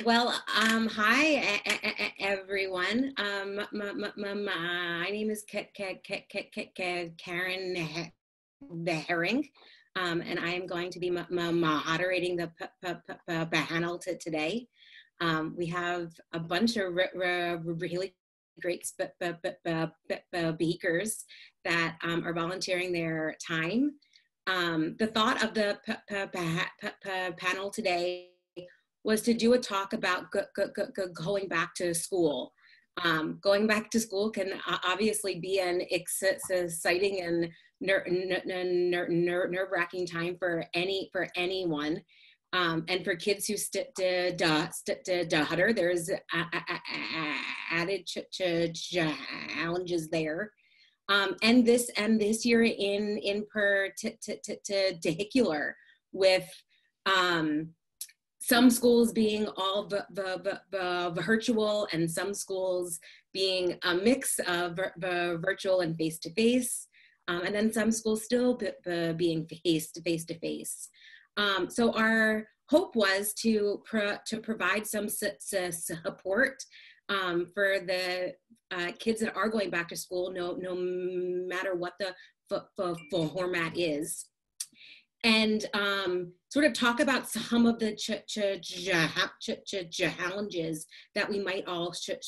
Hi everyone. My name is Caryn Herring, and I am going to be moderating the panel today. We have a bunch of really great speakers that are volunteering their time. The thought of the panel today was to do a talk about going back to school. Going back to school can obviously be an exciting and nerve-wracking time for anyone. And for kids who stutter, there's added challenges there. And this year in particular, with some schools being all virtual and some schools being a mix of virtual and face-to-face, and then some schools still being face-to-face. So our hope was to provide some support for the kids that are going back to school, no matter what the format is. And sort of talk about some of the challenges that we might all share.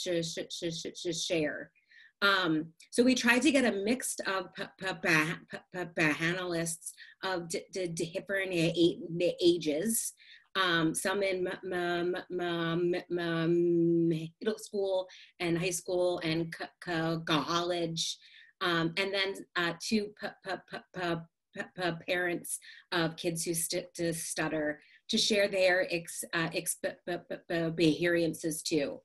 So we tried to get a mix of panelists of different ages, some in middle school and high school and college, and then two parents of kids who stutter to share their experiences too.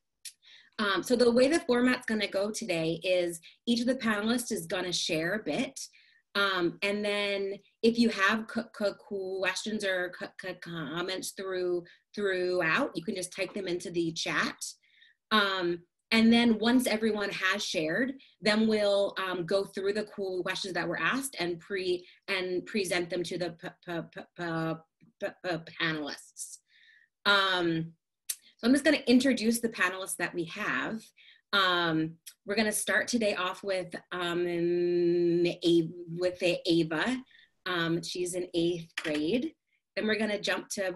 So the way the format's going to go today is each of the panelists is going to share a bit. And then if you have questions or comments throughout, you can just type them into the chat. And then once everyone has shared, then we'll go through the questions that were asked and present them to the panelists. So I'm just going to introduce the panelists that we have. We're going to start today off with Ava. She's in 8th grade. Then we're going to jump to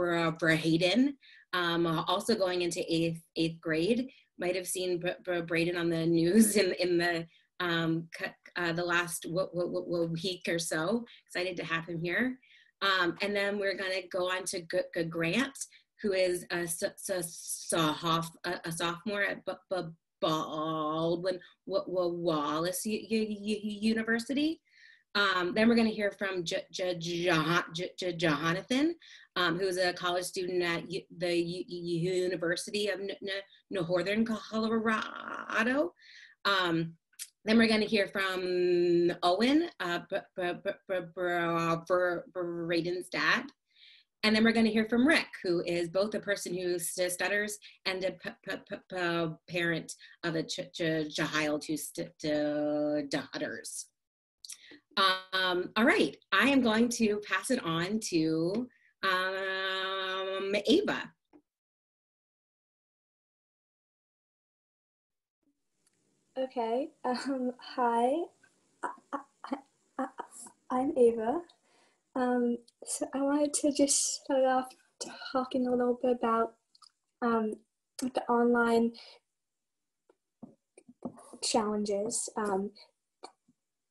Brayden, also going into 8th grade. Might have seen Brayden on the news in the last week or so. Excited to have him here. And then we're going to go on to Grant, who is a sophomore at Baldwin Wallace University. Then we're going to hear from Jonathan, who is a college student at the University of Northern Colorado. Then we're going to hear from Owen, Brayden's dad. And then we're going to hear from Rick, who is both a person who stutters and a parent of a child who stutters. All right, I am going to pass it on to Ava. Okay, hi, I'm Ava. So I wanted to just start off talking a little bit about the online challenges,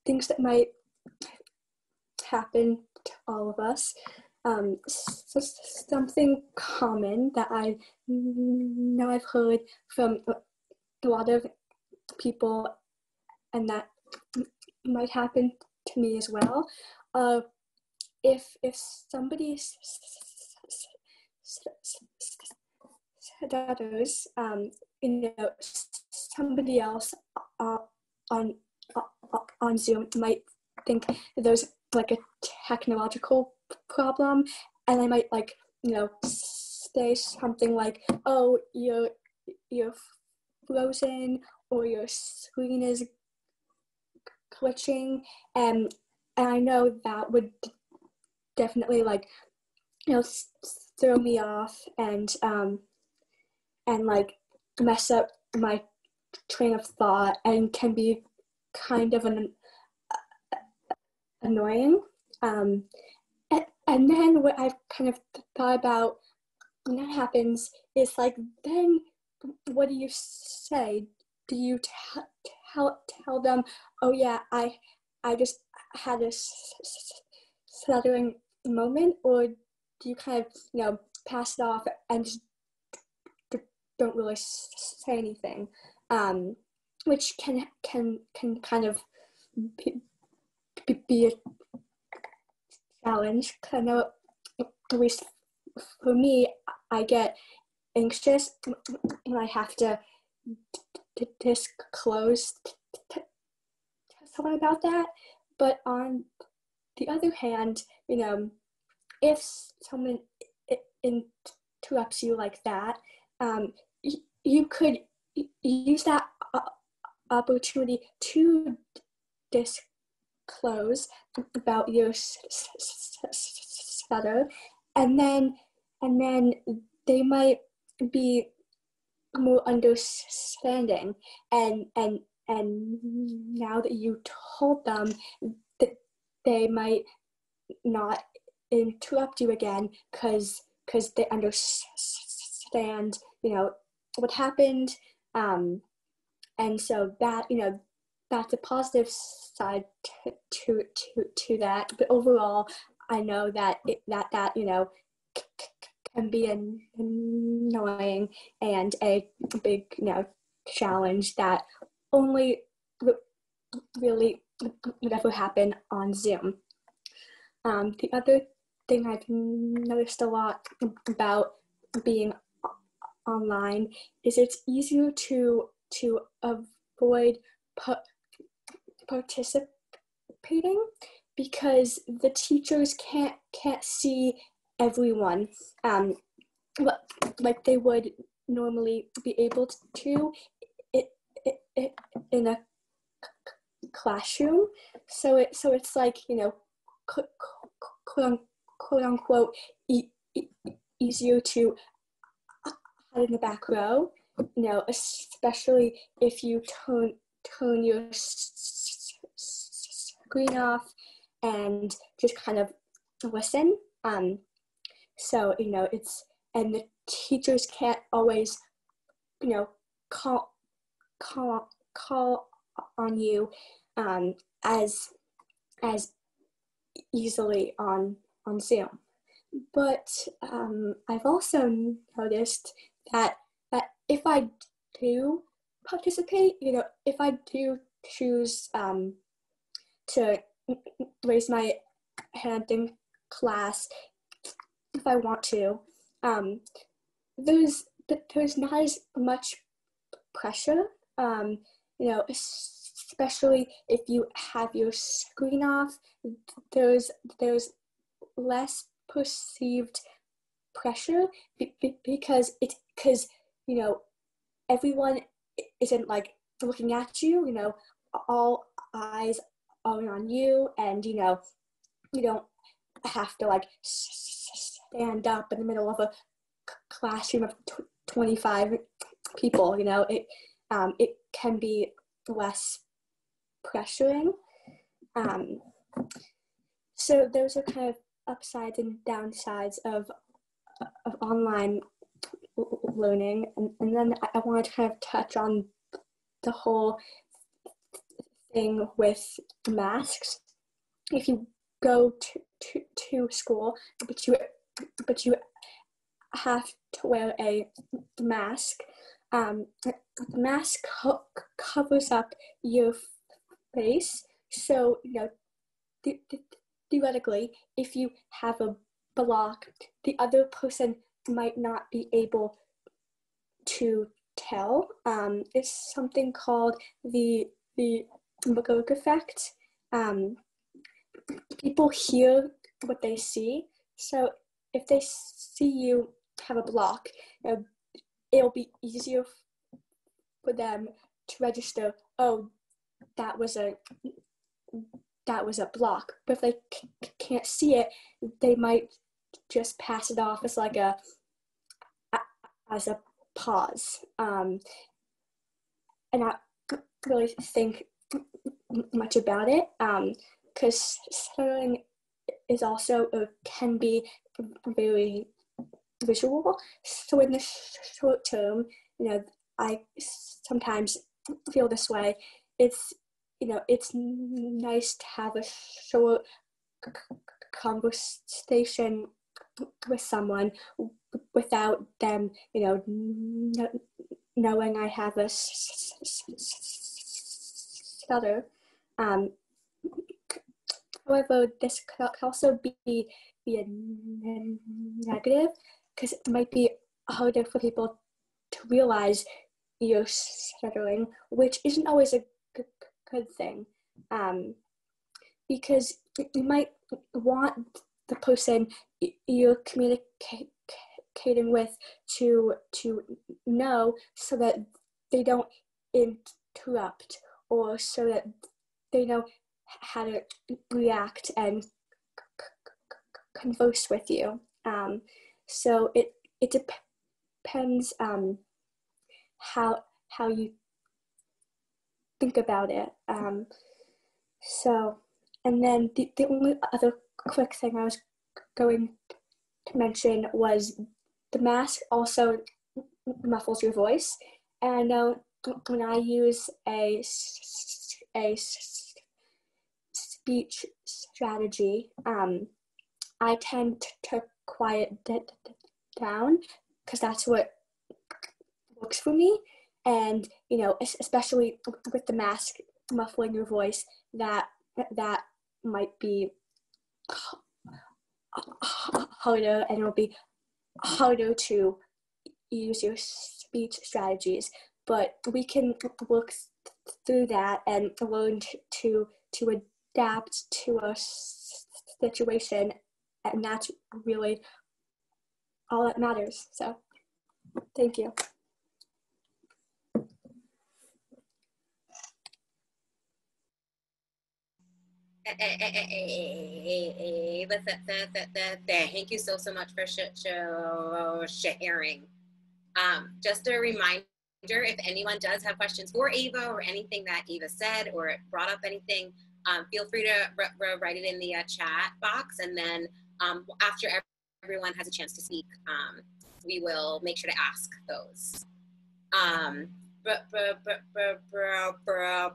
things that might happen to all of us. So something common that I know I've heard from a lot of people, and that might happen to me as well. If somebody stutters, somebody else on Zoom might think there's like a technological problem, and I might say something like, "Oh, you're frozen," or "Your screen is glitching," and I know that would definitely throw me off and like mess up my train of thought and can be kind of annoying. And then what I've kind of thought about when that happens is like, then what do you say? Do you tell them, oh yeah, I just had a stuttering moment, or do you kind of pass it off and just don't really say anything, which can kind of be a challenge. I know, at least for me, I get anxious when I have to disclose to someone about that. But on the other hand, if someone interrupts you like that, you could use that opportunity to disclose about your stutter, and then they might be more understanding, and now that you told them, that they might not interrupt you again because they understand what happened, and so that that's a positive side to that. But overall, I know that that can be annoying and a big challenge that only really would ever happen on Zoom. The other thing I've noticed a lot about being online is it's easier to avoid participating because the teachers can't see everyone like they would normally be able to in a classroom. So it's like quote unquote easier to hide in the back row, especially if you turn your screen off and just kind of listen. So it's, and the teachers can't always call on you as easily on Zoom. But I've also noticed that if I do participate, if I do choose to raise my hand in class, if I want to, there's not as much pressure, especially if you have your screen off. There's less perceived pressure because everyone isn't like looking at you. All eyes are on you, and you don't have to like stand up in the middle of a classroom of 25 people. It can be less pressuring. So those are kind of upsides and downsides of online learning, and then I wanted to kind of touch on the whole thing with masks. If you go to school, but you have to wear a mask, the mask covers up your face. So theoretically, if you have a block, the other person might not be able to tell. It's something called the McGurk effect. People hear what they see. So if they see you have a block, it'll be easier for them to register, oh, that was a block. But if they can't see it, they might just pass it off as like as a pause, and not really think much about it, because stuttering is also can be very visual. So in the short term, I sometimes feel this way. It's it's nice to have a short conversation with someone without them, knowing I have a stutter. However, this could also be a negative, because it might be harder for people to realize you're stuttering, which isn't always a good thing, because you might want the person you're communicating with to know, so that they don't interrupt, or so that they know how to react and converse with you. So it depends how you think about it. So, and then the only other quick thing I was going to mention was the mask also muffles your voice. And when I use a speech strategy, I tend to quiet it down, because that's what works for me. And especially with the mask muffling your voice, that might be harder, and it'll be harder to use your speech strategies. But we can work through that and learn to adapt to a situation, and that's really all that matters. So thank you. Thank you so much for sharing. Just a reminder, if anyone does have questions for Ava, or anything that Ava said, or brought up anything, feel free to write it in the chat box, and then after everyone has a chance to speak, we will make sure to ask those.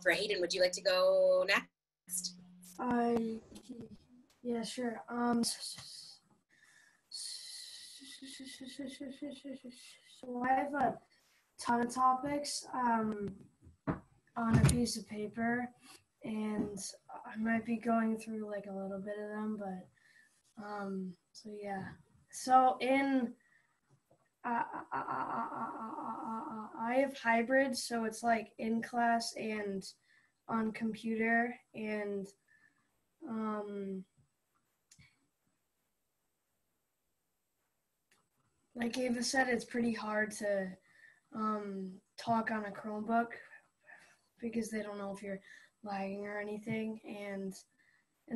Brayden, would you like to go next? Yeah, sure. So I have a ton of topics on a piece of paper, and I might be going through like a little bit of them, but so yeah. So in I have hybrid, so it's like in class and on computer, and like Ava said, it's pretty hard to talk on a Chromebook, because they don't know if you're lagging or anything, and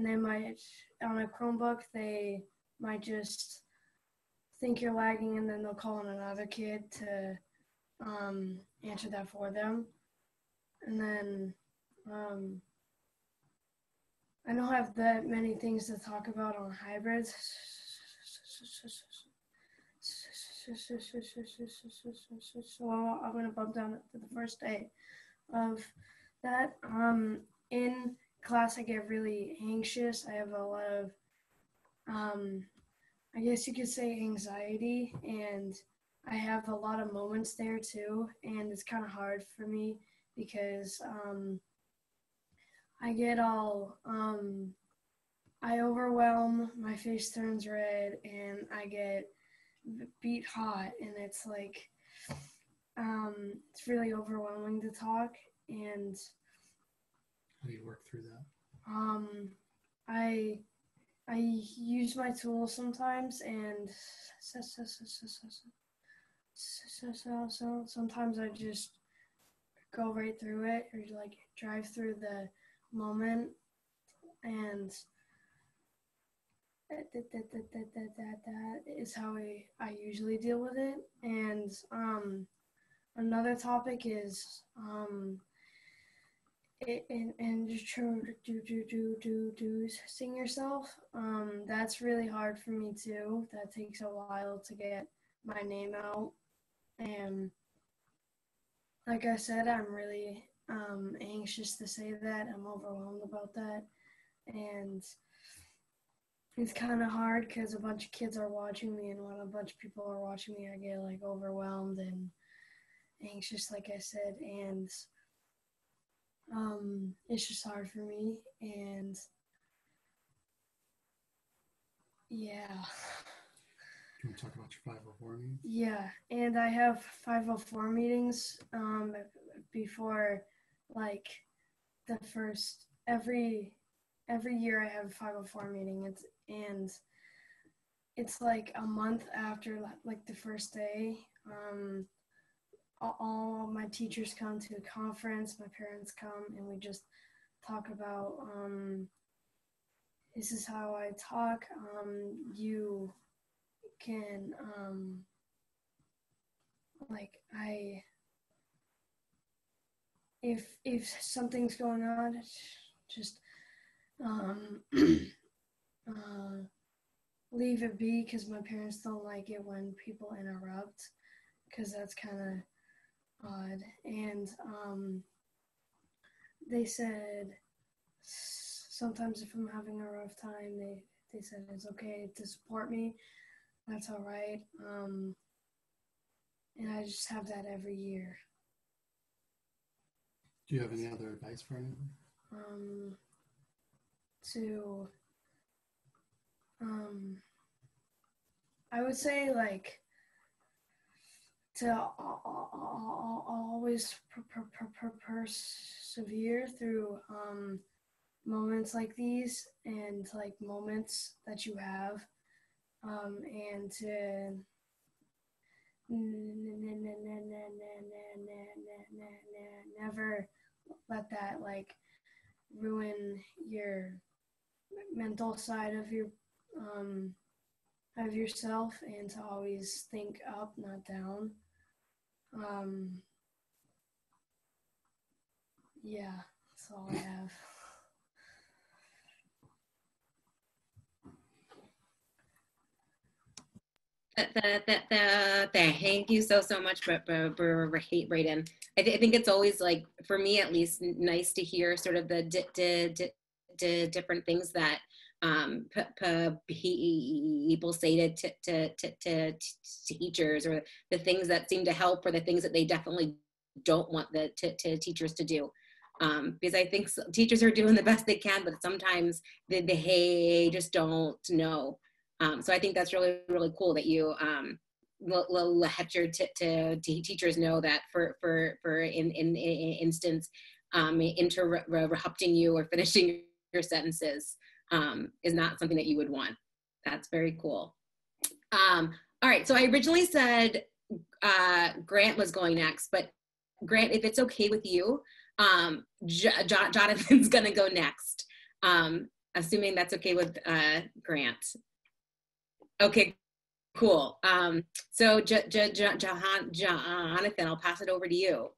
they might, on a Chromebook, they might just think you're lagging, and then they'll call in another kid to answer that for them. And then I don't have that many things to talk about on hybrids. So I'm going to bump down to the first day of that. In class, I get really anxious. I have a lot of, I guess you could say, anxiety, and I have a lot of moments there too, and it's kind of hard for me, because I get all, I overwhelm, my face turns red, and I get beat hot, and it's like, it's really overwhelming to talk. And how do you work through that? I use my tools sometimes, and so sometimes I just go right through it, or like drive through the moment, and that is how I usually deal with it. And another topic is and just try to do sing yourself. That's really hard for me too. That takes a while to get my name out. And like I said, I'm really anxious to say that. I'm overwhelmed about that. And it's kind of hard because a bunch of kids are watching me, and when a bunch of people are watching me, I get like overwhelmed and anxious, like I said, and it's just hard for me. And yeah. Can we talk about your 504 meetings? Yeah, and I have 504 meetings before, like, the first every year I have a 504 meeting. It's like a month after like the first day. All my teachers come to a conference, my parents come, and we just talk about this is how I talk. You can if something's going on, just leave it be, because my parents don't like it when people interrupt, because that's kind of odd. And they said sometimes if I'm having a rough time, they said it's okay to support me. That's all right. And I just have that every year. Do you have any other advice for anyone? I would say, like, to always persevere through moments like these, and like moments that you have, and to never let that like ruin your mental side of yourself, and to always think up, not down. Yeah, that's all I have. Thank you so much, Brayden. I think it's always, like, for me at least, nice to hear sort of the different things that people say to teachers, or the things that seem to help, or the things that they definitely don't want the teachers to do. Because I think teachers are doing the best they can, but sometimes they just don't know. So I think that's really, really cool that you let your teachers know that for instance, interrupting you or finishing your sentences is not something that you would want. That's very cool. All right, so I originally said Grant was going next, but Grant, if it's okay with you, Jonathan's gonna go next, assuming that's okay with Grant. Okay, cool. So Jonathan, I'll pass it over to you.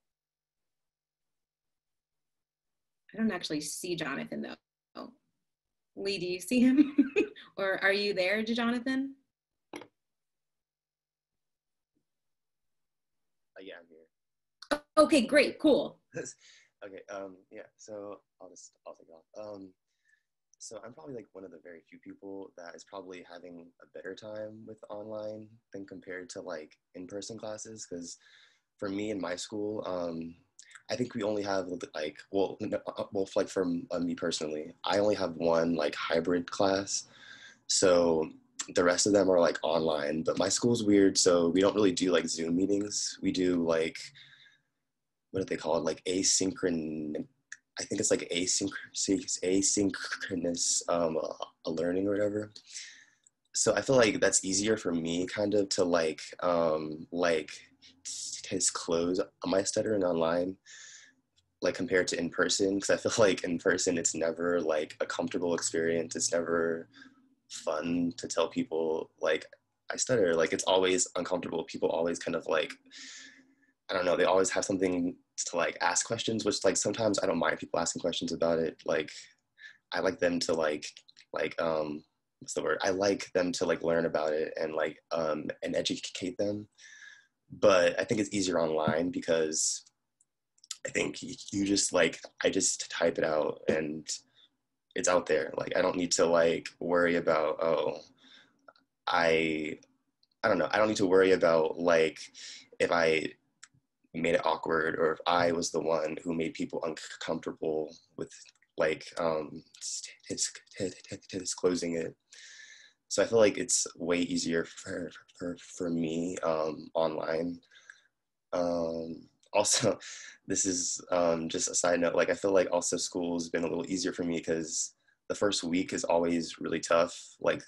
I don't actually see Jonathan though. Lee, do you see him? Or are you there, Jonathan? Yeah, I'm here. Okay, great, cool. Okay, yeah, so I'll take off. So I'm probably like one of the very few people that is probably having a better time with online than compared to like in-person classes, because for me in my school, I think we only have like, well, like for me personally, I only have one like hybrid class. So the rest of them are like online, but my school's weird. So we don't really do like Zoom meetings. We do like, what do they call it? Like asynchronous, I think it's like asynchronous learning or whatever. So I feel like that's easier for me kind of to like disclose my stuttering online, like compared to in person, because I feel like in person it's never like a comfortable experience. It's never fun to tell people like I stutter. Like it's always uncomfortable. People always kind of like, I don't know, they always have something to like ask questions, which like sometimes I don't mind people asking questions about it. Like I like them to like what's the word? I like them to like learn about it and like and educate them. But I think it's easier online because I think you just like, I just type it out and it's out there. Like I don't need to like worry about, oh, I don't know. I don't need to worry about like if I made it awkward or if I was the one who made people uncomfortable with like disclosing it. So I feel like it's way easier for me online. Also, this is just a side note, like I feel like also school's been a little easier for me because the first week is always really tough, like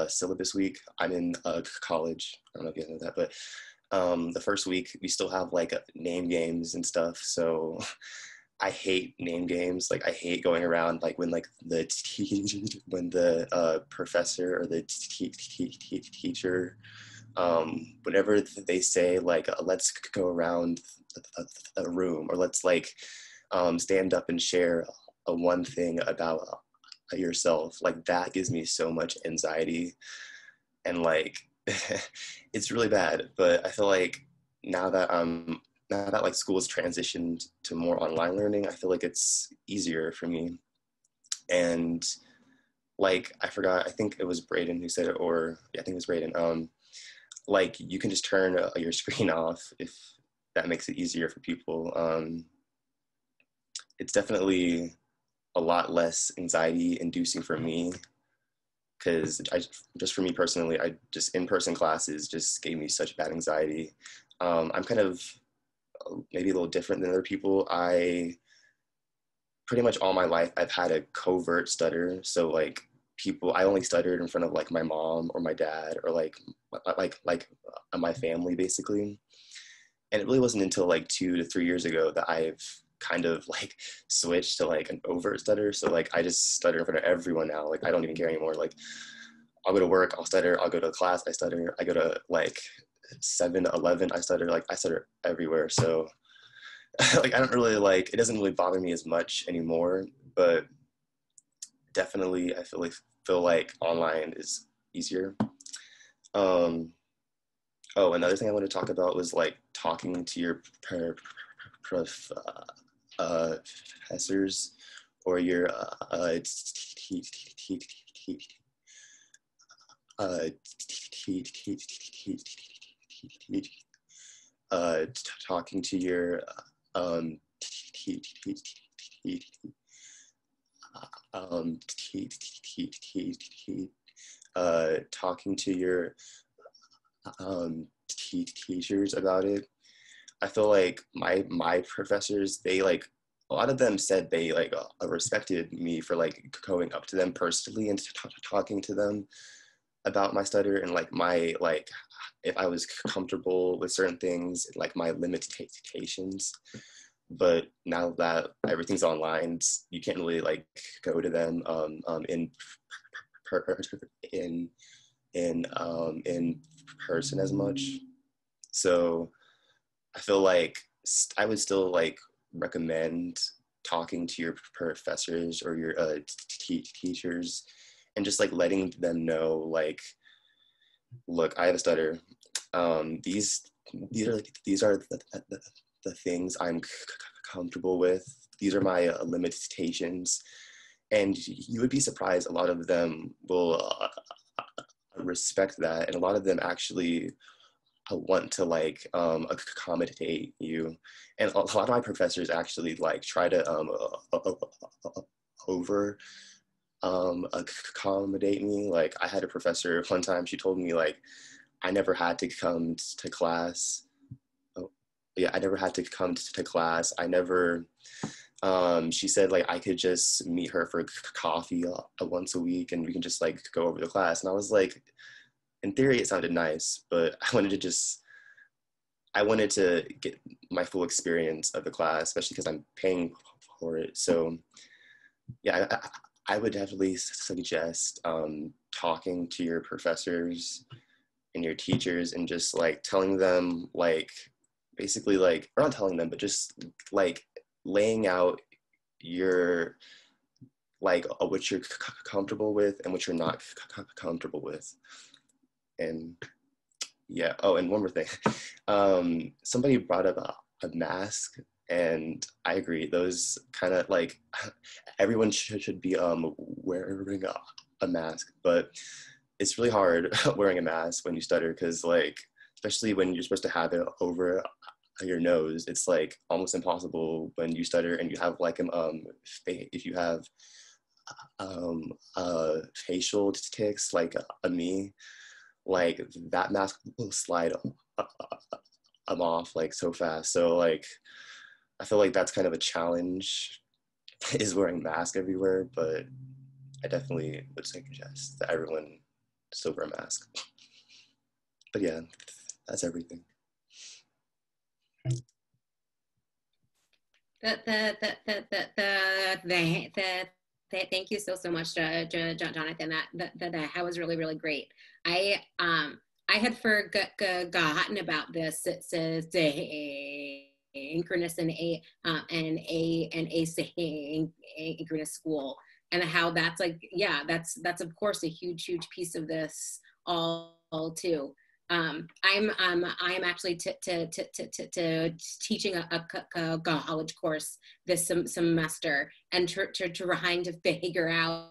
syllabus week. I'm in college, I don't know if you guys know that, but the first week we still have like name games and stuff, so I hate name games. Like I hate going around like when like the professor or the teacher whenever they say like let's go around a room or let's like stand up and share a one thing about yourself, like that gives me so much anxiety and like it's really bad. But I feel like now that like school has transitioned to more online learning, I feel like it's easier for me. And like I forgot, I think it was Brayden who said it, or yeah, I think it was Brayden. Like you can just turn your screen off if that makes it easier for people. It's definitely a lot less anxiety inducing for me because just for me personally, I just in-person classes just gave me such bad anxiety. I'm kind of maybe a little different than other people. I pretty much all my life I've had a covert stutter. So like I only stuttered in front of like my mom or my dad or like my family basically. And it really wasn't until like 2 to 3 years ago that I've kind of like switched to like an overt stutter. So like I just stutter in front of everyone now. Like I don't even care anymore. Like I'll go to work, I'll stutter. I'll go to class, I stutter. I go to like 7-Eleven, I stutter. Like I stutter everywhere. So like I don't really like, it doesn't really bother me as much anymore, but definitely I feel like online is easier. Oh, another thing I want to talk about was like talking to your professors or your talking to your talking to your teachers about it. I feel like my professors, they like, a lot of them said they like respected me for like going up to them personally and talking to them about my stutter and like my like if I was comfortable with certain things, like my limitations. But now that everything's online, you can't really like go to them in person as much. So I feel like I would still like recommend talking to your professors or your teachers and just like letting them know like, look, I have a stutter. These are the things I'm comfortable with. These are my limitations. And you would be surprised, a lot of them will respect that. And a lot of them actually want to like accommodate you. And a lot of my professors actually like try to over accommodate me. Like I had a professor one time, she told me like I never had to come to class. Oh, yeah, I never had to come to class. I never, she said like I could just meet her for coffee once a week and we can just like go over the class. And I was like, in theory it sounded nice, but I wanted to get my full experience of the class, especially because I'm paying for it. So yeah, I would definitely suggest talking to your professors and your teachers and just like telling them like basically like, or not telling them, but just like laying out your like what you're comfortable with and what you're not comfortable with. And yeah, oh, and one more thing. Somebody brought up a mask, and I agree. Those kind of like, everyone should be wearing a mask, but it's really hard wearing a mask when you stutter, because like, especially when you're supposed to have it over your nose, it's like almost impossible when you stutter and you have like if you have facial tics like me, like that mask will slide off like so fast. So like I feel like that's kind of a challenge, is wearing mask everywhere, but I definitely would suggest that everyone still wear a mask. But yeah, that's everything. Thank you so much, Jonathan. That was really, really great. I had forgotten about this. It says synchronous and asynchronous school, and how that's like, yeah, that's of course a huge piece of this all too. I'm actually teaching a college course this semester, and trying to figure out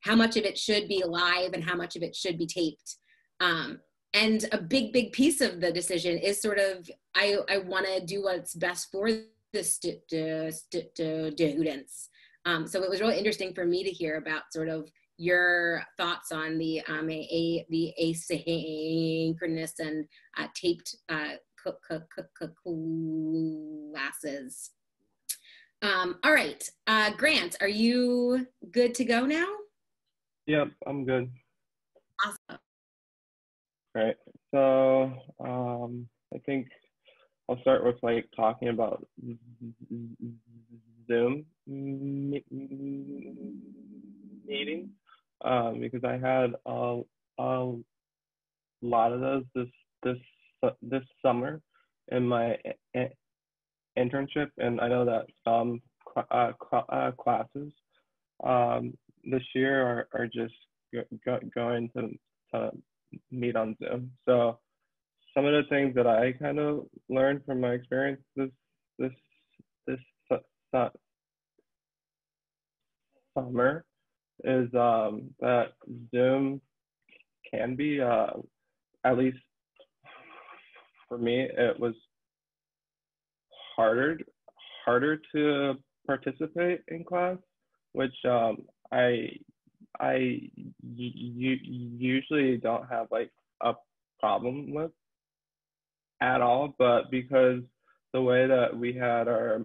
how much of it should be live and how much of it should be taped. And a big piece of the decision is sort of, I want to do what's best for the students. So it was really interesting for me to hear about sort of your thoughts on the asynchronous and taped classes. All right, Grant, are you good to go now? Yep, I'm good. Awesome. Right. So I think I'll start with like talking about Zoom meetings, because I had a lot of those this summer in my internship, and I know that some classes this year are just going to meet on Zoom. So some of the things that I kind of learned from my experience this summer is that Zoom can be, at least for me, it was harder to participate in class, which I usually don't have like a problem with at all, but because the way that we had our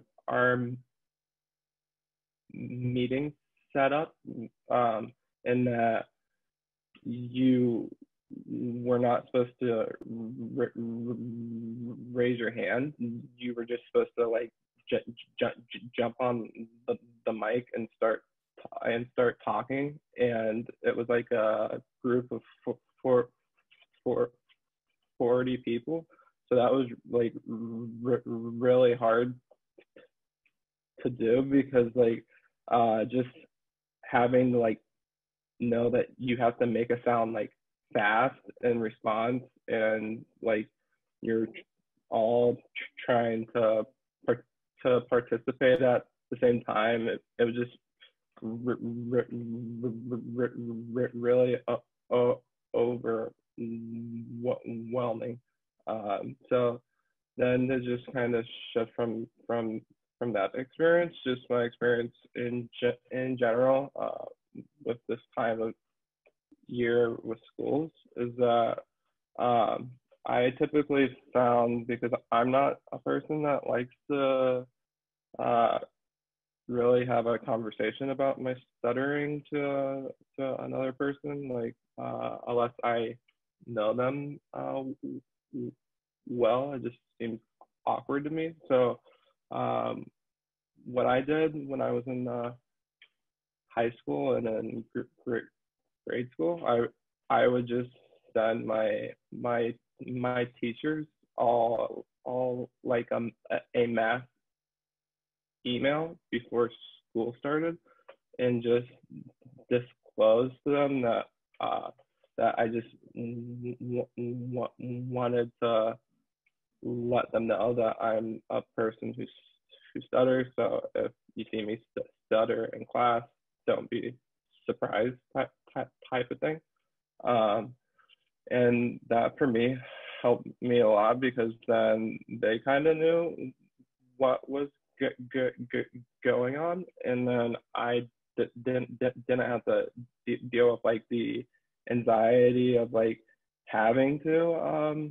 meeting set up, in that you were not supposed to raise your hand, you were just supposed to like jump on the mic and start talking, and it was like a group of 40 people, so that was like really hard to do, because like just having to like know that you have to make a sound like fast in response, and like you're all trying to participate at the same time, it was just really overwhelming. So then to just kind of shift from that experience, just my experience in general with this time of year with schools, is that I typically found, because I'm not a person that likes to really have a conversation about my stuttering to another person, like unless I know them well, it just seems awkward to me. So what I did when I was in high school and then grade school, I would just send my teachers all like a math email before school started, and just disclose to them that that I just wanted to let them know that I'm a person who stutters. So if you see me stutter in class, don't be surprised type of thing. And that for me helped me a lot, because then they kind of knew what was going on, and then I didn't have to deal with like the anxiety of like having to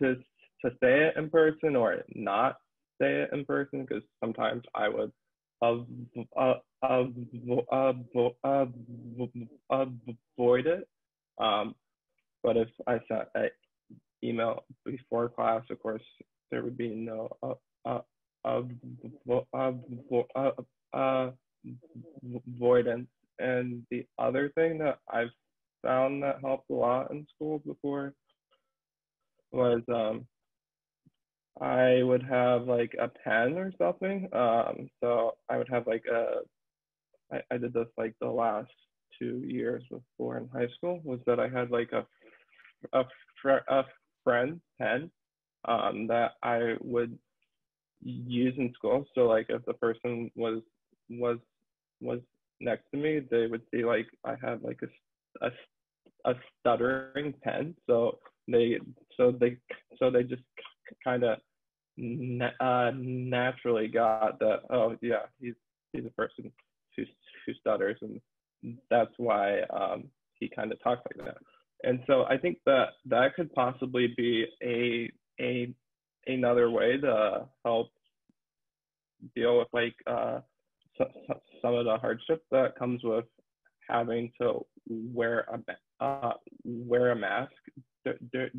say it in person or not say it in person, because sometimes I would avoid it. But if I sent an email before class, of course, there would be no avoidance. And the other thing that I've found that helped a lot in school before was I would have like a pen or something. So I would have like I did this like the last 2 years before in high school, was that I had like a friend pen that I would use in school. So like if the person was next to me, they would see like I had like a stuttering pen. So they just kind of naturally got that, oh yeah, he's a person who stutters, and that's why he kind of talks like that. And so I think that could possibly be another way to help deal with like some of the hardship that comes with having to wear a mask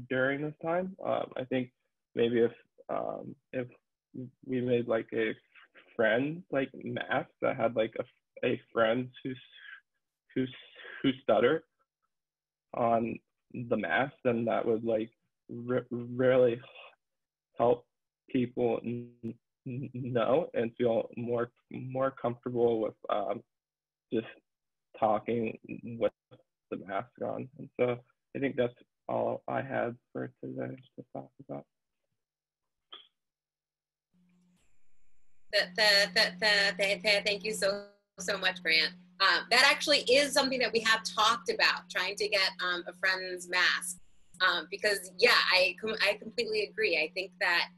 during this time. I think maybe if we made like a friend like mask that had like a friend who stutter on the mask, then that would like really help people know and feel more comfortable with just talking with the mask on. And so I think that's all I had for today to talk about. Thank you so much, Grant. That actually is something that we have talked about, trying to get a friend's mask. Because yeah, I completely agree. I think that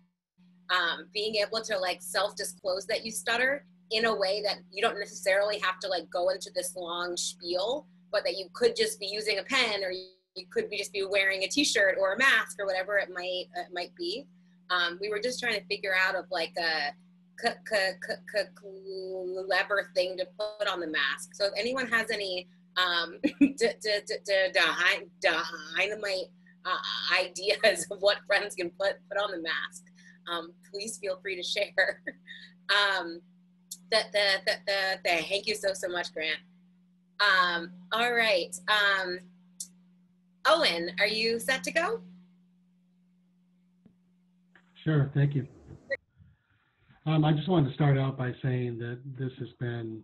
being able to like self-disclose that you stutter in a way that you don't necessarily have to like go into this long spiel, but that you could just be using a pen, or you could just be wearing a t-shirt or a mask or whatever it might be. We were just trying to figure out of like a clever thing to put on the mask. So if anyone has any dynamite ideas of what friends can put on the mask, please feel free to share. Thank you so much, Grant. All right. Owen, are you set to go? Sure, thank you. I just wanted to start out by saying that this has been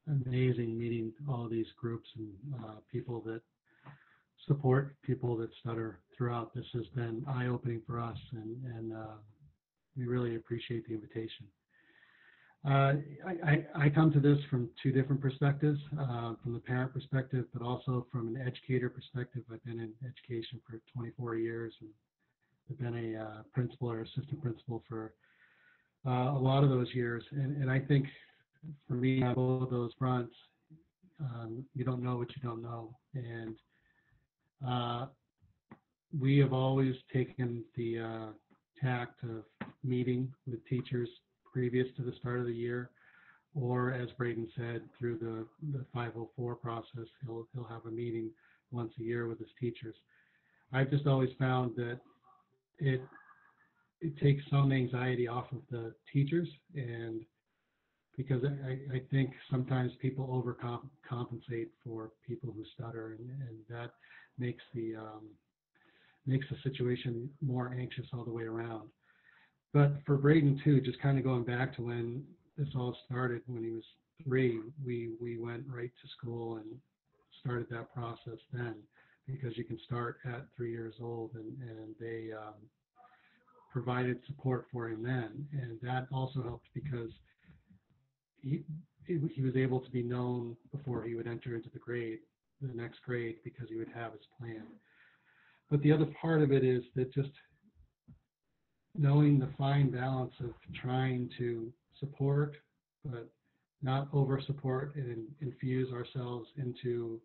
amazing, meeting all of these groups and people that support people that stutter throughout. This has been eye-opening for us, and we really appreciate the invitation. I come to this from two different perspectives, from the parent perspective, but also from an educator perspective. I've been in education for 24 years, and I've been a principal or assistant principal for a lot of those years. And I think for me, on both of those fronts, you don't know what you don't know. And we have always taken the tact of meeting with teachers previous to the start of the year, or as Brayden said, through the 504 process, he'll have a meeting once a year with his teachers. I've just always found that it takes some anxiety off of the teachers, and because I think sometimes people overcompensate for people who stutter, and that makes the situation more anxious all the way around. But for Brayden too, just kind of going back to when this all started, when he was 3, we went right to school and started that process then, because you can start at 3 years old, and they provided support for him then. And that also helped because he was able to be known before he would enter into the next grade, because he would have his plan. But the other part of it is that just knowing the fine balance of trying to support, but not over support and infuse ourselves into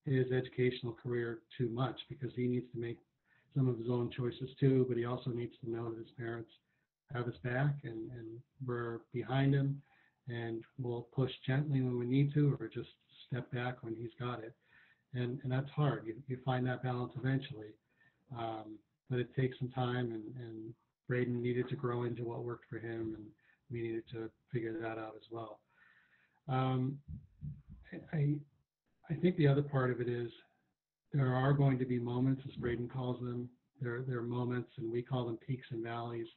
his educational career too much, because he needs to make some of his own choices too, but he also needs to know that his parents have his back, and we're behind him, and we'll push gently when we need to, or just step back when he's got it. And that's hard. You find that balance eventually, but it takes some time, and Brayden needed to grow into what worked for him, and we needed to figure that out as well. I think the other part of it is there are going to be moments, as Brayden calls them. There are moments, and we call them peaks and valleys.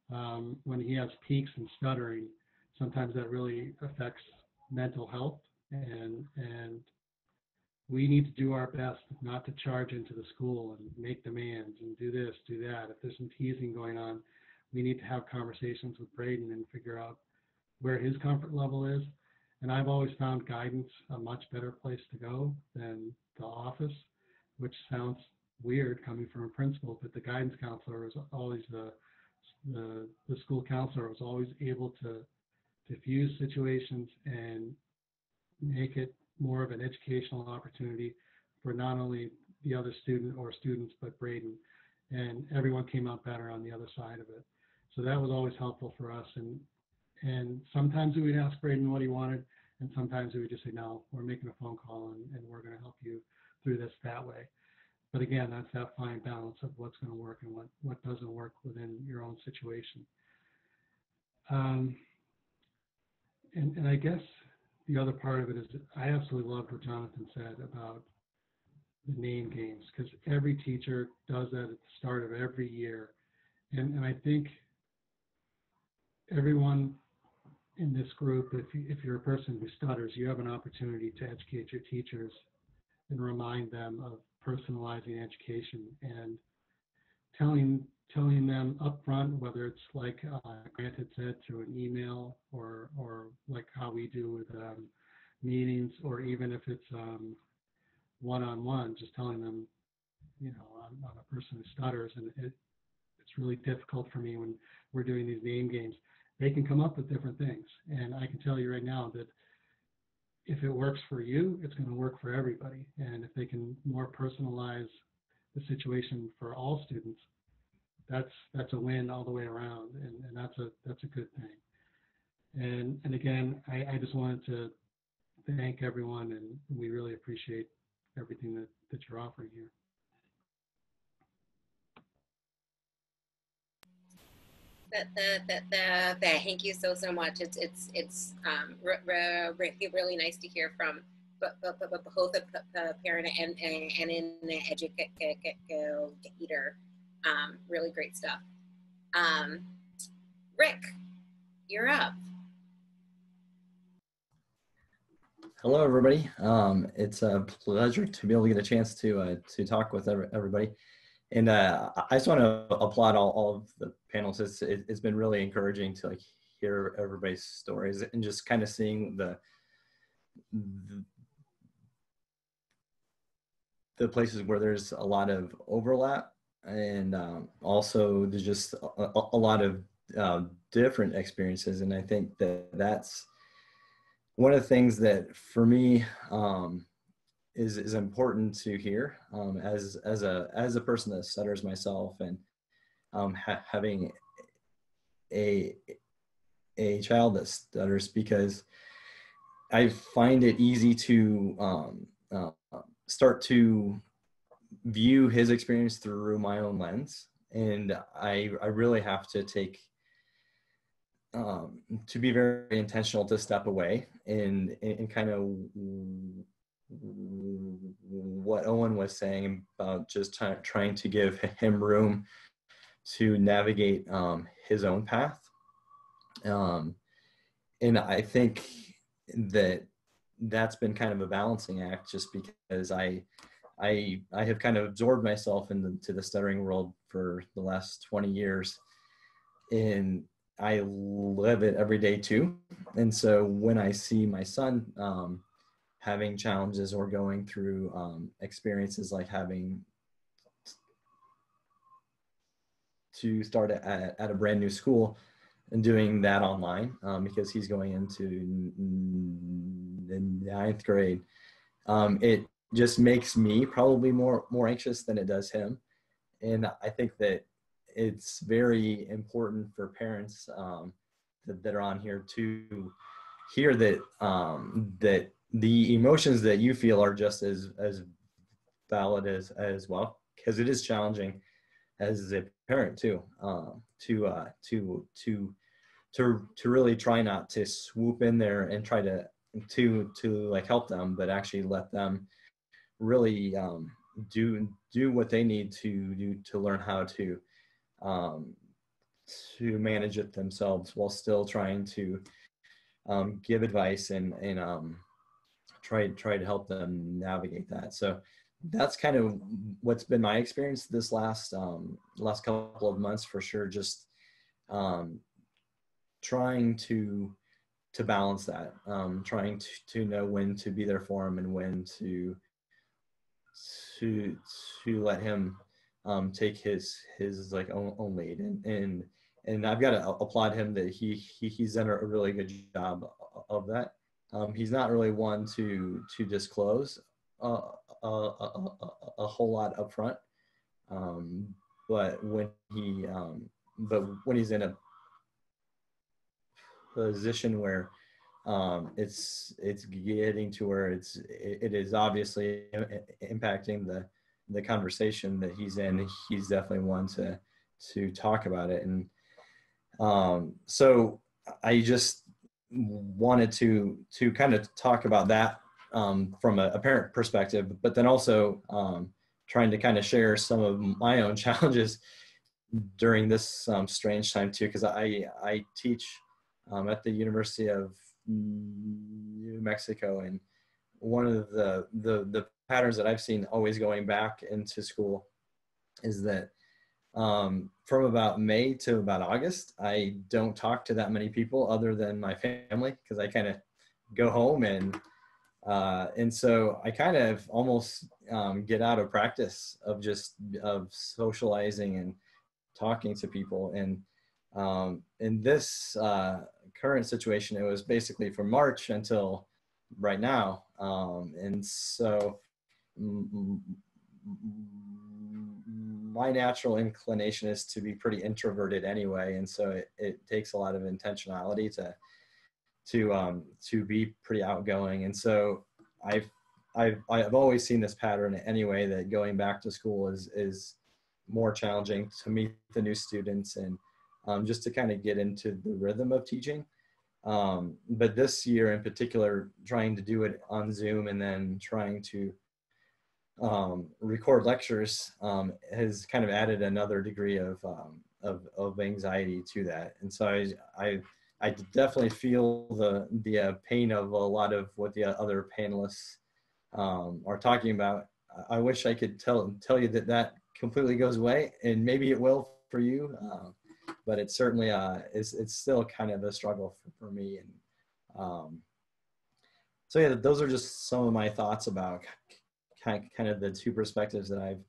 When he has peaks and stuttering, sometimes that really affects mental health, and we need to do our best not to charge into the school and make demands and do this, do that. If there's some teasing going on, we need to have conversations with Brayden and figure out where his comfort level is. And I've always found guidance a much better place to go than the office, which sounds weird coming from a principal, but the guidance counselor was always the school counselor was always able to diffuse situations and make it more of an educational opportunity for not only the other student or students, but Brayden. And everyone came out better on the other side of it. So that was always helpful for us. And sometimes we would ask Brayden what he wanted, and sometimes we would just say, no, we're making a phone call, and we're going to help you through this that way. But again, that's that fine balance of what's going to work and what doesn't work within your own situation. And I guess the other part of it is I absolutely loved what Jonathan said about the name games, because every teacher does that at the start of every year. And I think everyone in this group, if you're a person who stutters, you have an opportunity to educate your teachers and remind them of personalizing education and telling them up front, whether it's like Grant had said, through an email, or like how we do with meetings, or even if it's one-on-one, just telling them, you know, I'm a person who stutters, and it's really difficult for me when we're doing these name games. They can come up with different things, and I can tell you right now that if it works for you, it's going to work for everybody. And if they can more personalize the situation for all students, that's a win all the way around, and that's a good thing. And again, I just wanted to thank everyone, and we really appreciate everything that you're offering here. Thank you so much. It's really nice to hear from both the parent and in the educator. Really great stuff. Rick, you're up. Hello, everybody. It's a pleasure to be able to get a chance to talk with everybody. And I just want to applaud all of the panelists. It's been really encouraging to hear everybody's stories and just kind of seeing the places where there's a lot of overlap, and also there's just a lot of different experiences. And I think that's one of the things that for me is important to hear as a person that stutters myself, and having a child that stutters, because I find it easy to start to view his experience through my own lens, and I really have to take to be very intentional to step away and kind of what Owen was saying about just trying to give him room to navigate his own path. And I think that that's been kind of a balancing act, just because I have kind of absorbed myself into the stuttering world for the last 20 years, and I live it every day too. And so when I see my son having challenges or going through experiences like having to start at a brand new school and doing that online because he's going into the 9th grade, it just makes me probably more anxious than it does him. And I think that it's very important for parents that are on here to hear that that the emotions that you feel are just as valid as well, because it is challenging as a parent too, to really try not to swoop in there and try to like help them, but actually let them really do what they need to do to learn how to manage it themselves, while still trying to give advice and try to help them navigate that. So that's kind of what's been my experience this last couple of months, for sure. Just trying to balance that, trying to know when to be there for him and when to let him take his like own lead, and I've got to applaud him that he's done a really good job of that. He's not really one to disclose a whole lot up front, but when he's in a position where it's getting to where it is obviously impacting the conversation that he's in, he's definitely one to talk about it. And so I just wanted to kind of talk about that from a parent perspective, but then also trying to kind of share some of my own challenges during this strange time too, because I teach at the University of New Mexico, and one of the patterns that I've seen always going back into school is that from about May to about August, I don't talk to that many people other than my family, because I kind of go home and so I kind of almost get out of practice of socializing and talking to people. And in this current situation, it was basically from March until right now. And so my natural inclination is to be pretty introverted anyway. And so it takes a lot of intentionality to be pretty outgoing. And so I've always seen this pattern anyway, that going back to school is more challenging to meet the new students and just to kind of get into the rhythm of teaching. But this year in particular, trying to do it on Zoom and then trying to record lectures has kind of added another degree of anxiety to that. And so I definitely feel the pain of a lot of what the other panelists are talking about. I wish I could tell you that completely goes away, and maybe it will for you, but it certainly it's still kind of a struggle for me. And so yeah, those are just some of my thoughts about kind of the two perspectives that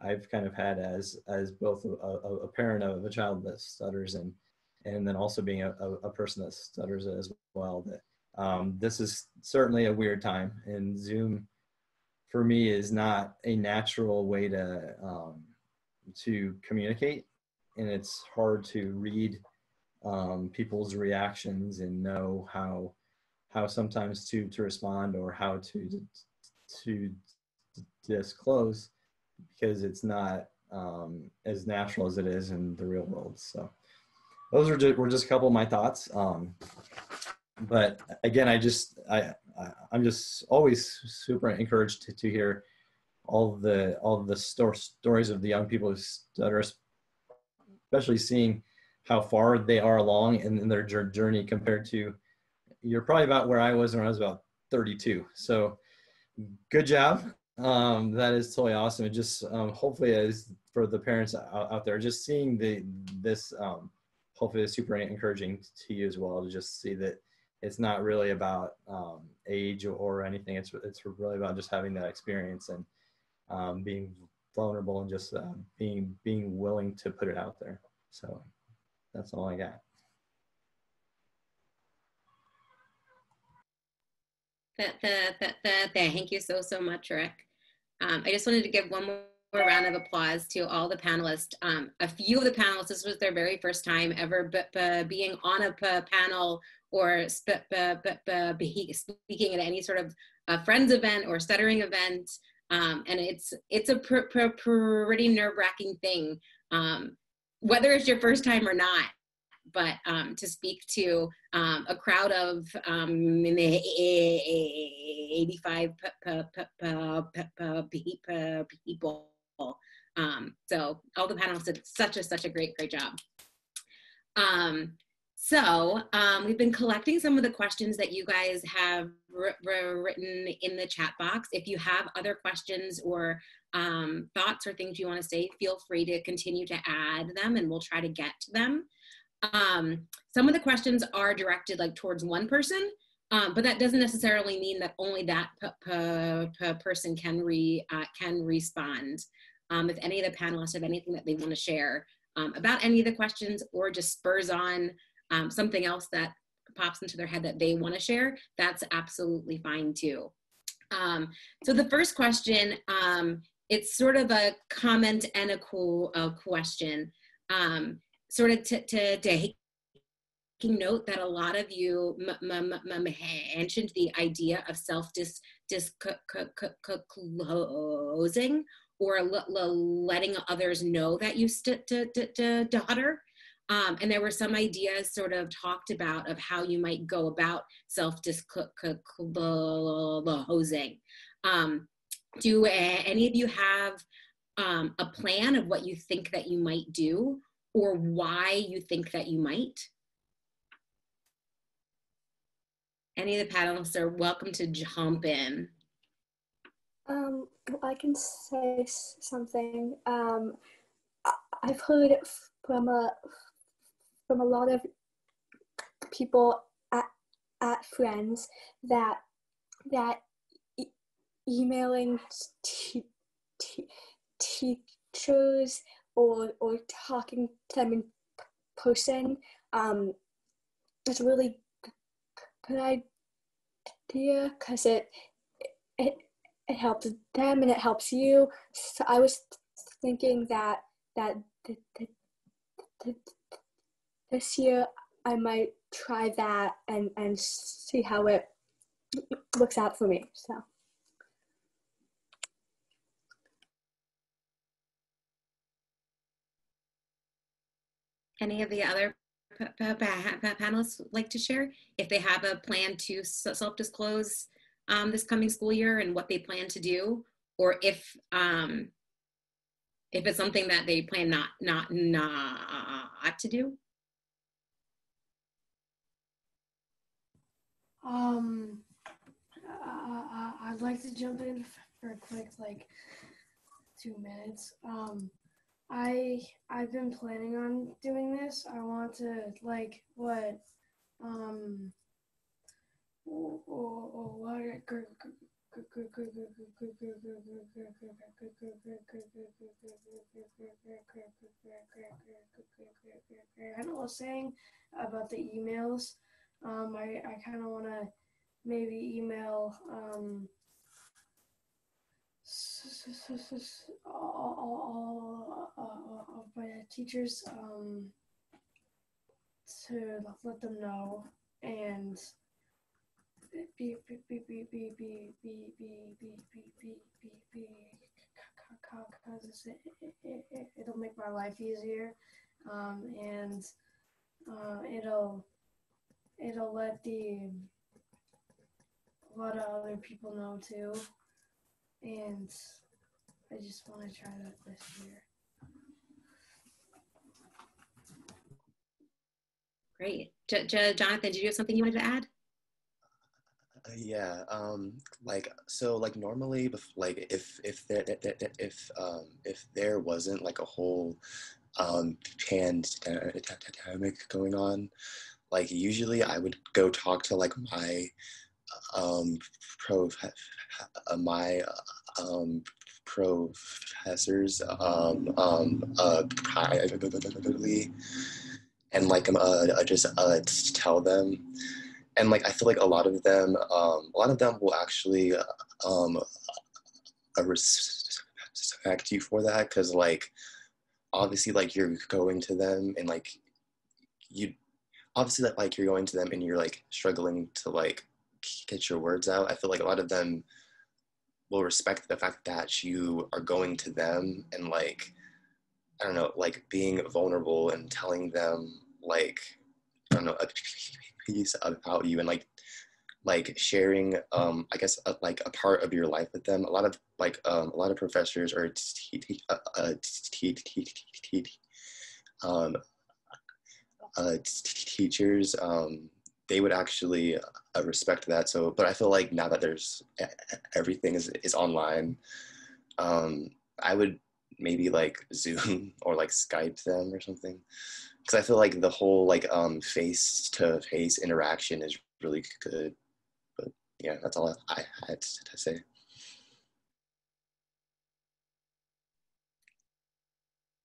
I've kind of had as both a parent of a child that stutters and then also being a person that stutters as well. That this is certainly a weird time, and Zoom for me is not a natural way to communicate, and it's hard to read people's reactions and know how sometimes to respond or how to disclose, because it's not as natural as it is in the real world. So those were just a couple of my thoughts. But again, I'm just always super encouraged to hear all the stories of the young people that are, especially seeing how far they are along in their journey compared to, you're probably about where I was when I was about 32. So good job. That is totally awesome. And just hopefully, as for the parents out there, just seeing this hopefully is super encouraging to you as well, to just see that it's not really about age or anything. It's really about just having that experience and being vulnerable and just being willing to put it out there. So that's all I got. Thank you so much, Rick. I just wanted to give one more round of applause to all the panelists. A few of the panelists, this was their very first time ever being on a panel or speaking at any sort of Friends event or stuttering event. And it's a pretty nerve-wracking thing, whether it's your first time or not. But to speak to a crowd of 85 people. So all the panelists did such a great job. So we've been collecting some of the questions that you guys have written in the chat box. If you have other questions or thoughts or things you want to say, feel free to continue to add them and we'll try to get to them. Some of the questions are directed like towards one person, but that doesn't necessarily mean that only that person can respond. If any of the panelists have anything that they want to share about any of the questions or just spurs on something else that pops into their head that they want to share, that's absolutely fine too. So the first question, it's sort of a comment and a question. Sort of to taking note that a lot of you mentioned the idea of self-disclosing or letting others know that you stutter. And there were some ideas sort of talked about of how you might go about self-disclosing. Do any of you have a plan of what you think that you might do or why you think that you might? Any of the panelists are welcome to jump in. I can say something. I've heard from a lot of people at Friends that emailing teachers or talking to them in person is a really good idea because it helps them and it helps you. So I was thinking that this year I might try that and see how it works out for me. So. Any of the other panelists would like to share if they have a plan to self-disclose this coming school year and what they plan to do, or if it's something that they plan not to do? I'd like to jump in for a quick 2 minutes. I've been planning on doing this. I want to I was saying about the emails. I kind of want to maybe email all of my teachers to let them know and it'll make my life easier and it'll let a lot of other people know too, and I just want to try that this year. Great. Jonathan, did you have something you wanted to add? Yeah, like so, like normally, like if there wasn't like a whole pandemic going on, like usually I would go talk to like my prof my professors privately, and like just tell them. And like I feel like a lot of them will actually respect you for that, because like obviously like you're going to them and like you obviously that like you're going to them and you're like struggling to like get your words out. I feel like a lot of them will respect the fact that you are going to them and like I don't know, like being vulnerable and telling them like I don't know a piece about you, and like sharing I guess like a part of your life with them. A lot of professors or teachers, they would actually respect that. So but I feel like now that there's everything is online, I would maybe like Zoom or like Skype them or something, because I feel like the whole like face-to-face interaction is really good. But yeah, that's all I had to say.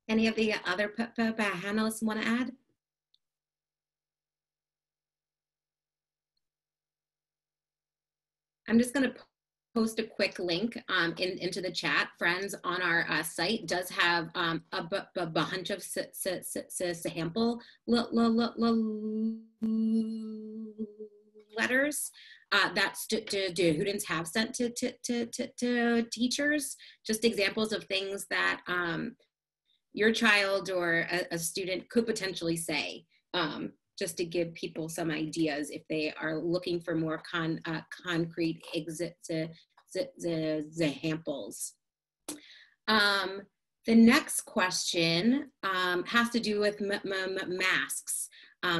Any of the other panelists want to add? I'm just going to post a quick link into the chat. Friends, on our site does have a bunch of sample letters that students have sent to teachers, just examples of things that your child or a student could potentially say, just to give people some ideas if they are looking for more concrete examples. The next question has to do with masks.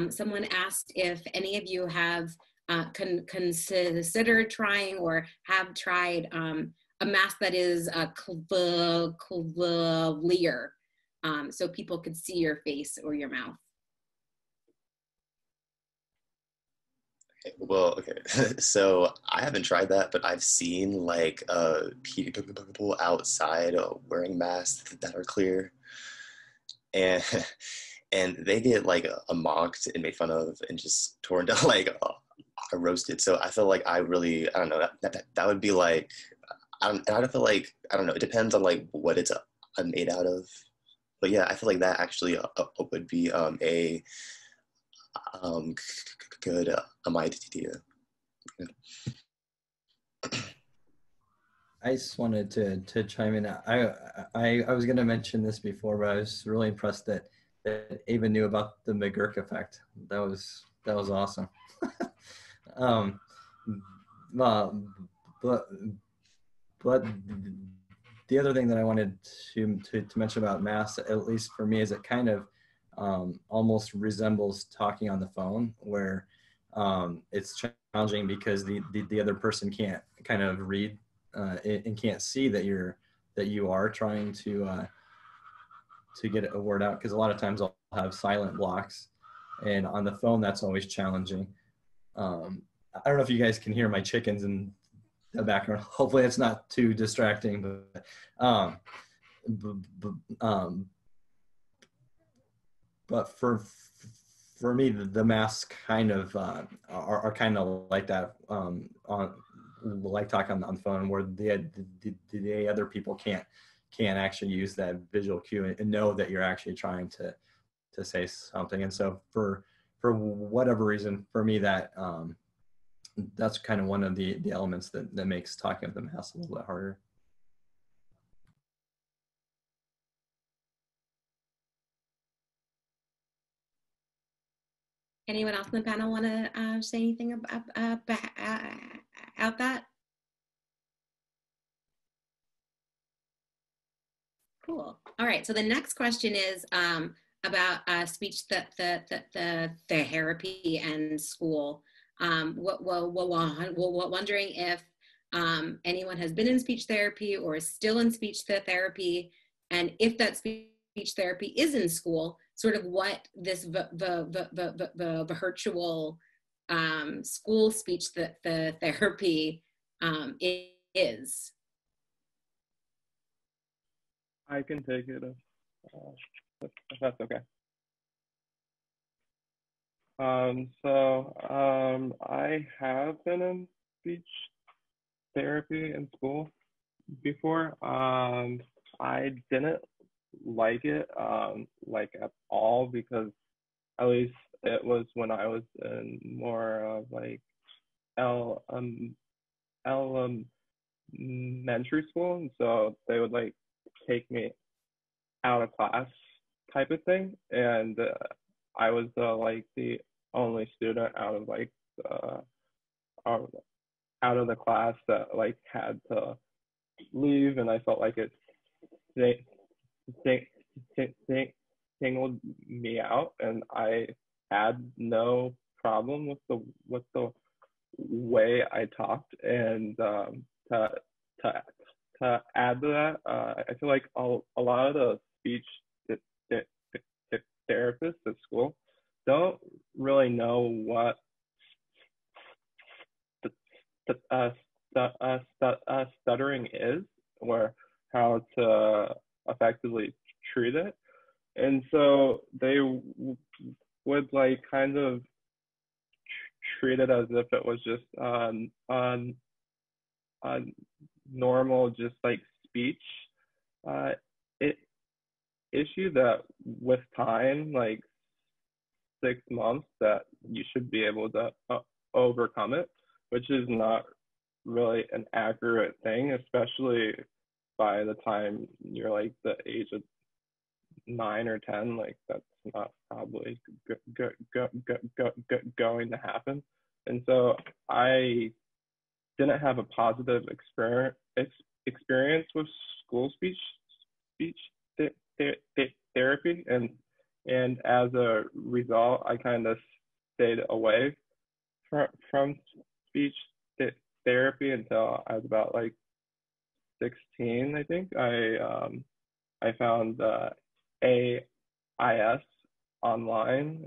Someone asked if any of you have considered trying or have tried a mask that is clear, so people could see your face or your mouth. Well, okay, so I haven't tried that, but I've seen like people outside wearing masks that are clear, and and they get like mocked and made fun of and just torn down, like roasted. So I feel like I don't know, that would be like I don't feel like I don't know. It depends on like what it's made out of, but yeah, I feel like that actually would be a good idea. I just wanted to chime in. I was going to mention this before, but I was really impressed that Ava knew about the McGurk effect. That was awesome. But the other thing that I wanted to mention about masks, at least for me, is it kind of almost resembles talking on the phone, where it's challenging because the other person can't kind of read and can't see that you are trying to get a word out, because a lot of times I'll have silent blocks, and on the phone that's always challenging. I don't know if you guys can hear my chickens in the background. Hopefully it's not too distracting, but for me, the masks kind of are kind of like that, on like talking on the phone, where the other people can't actually use that visual cue and know that you're actually trying to say something. And so for whatever reason, for me, that that's kind of one of the elements that makes talking with the mask a little bit harder. Anyone else on the panel want to say anything about that? Cool. All right. So the next question is about speech therapy and school. Wondering if anyone has been in speech therapy or is still in speech therapy, and if that speech therapy is in school, sort of what this the virtual school speech therapy is. I can take it if that's okay. I have been in speech therapy in school before. I didn't like it like at all, because at least it was when I was in more of like elementary school, and so they would like take me out of class type of thing, and I was like the only student out of like out of the class that like had to leave, and I felt like it singled me out, and I had no problem with the way I talked. And to add to that, I feel like a lot of the speech therapists at school don't really know what stuttering is, or how to effectively treat it. And so they would like kind of treat it as if it was just normal, just like speech issue that with time, like 6 months, that you should be able to overcome it, which is not really an accurate thing, especially by the time you're like the age of 9 or 10. Like that's not probably going to happen. And so I didn't have a positive experience with school speech therapy, and as a result, I kind of stayed away from speech therapy until I was about like 16, I think. I found AIS online,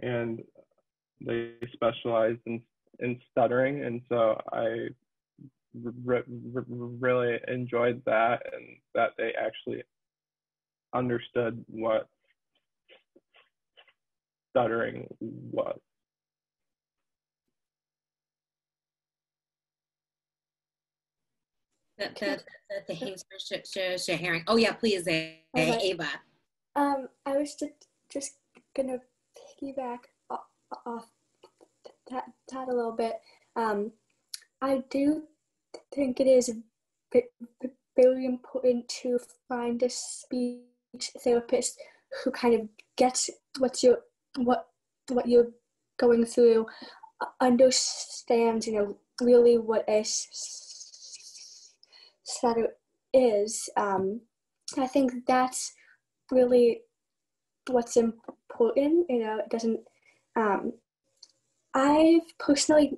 and they specialized in stuttering, and so I really enjoyed that, and that they actually understood what stuttering was. Thanks for sharing. Oh yeah, please, Ava. I was just gonna piggyback off that a little bit. I do think it is very important to find a speech therapist who kind of gets what you're going through, understands, really what a stutter is. I think that's really what's important. It doesn't. I've personally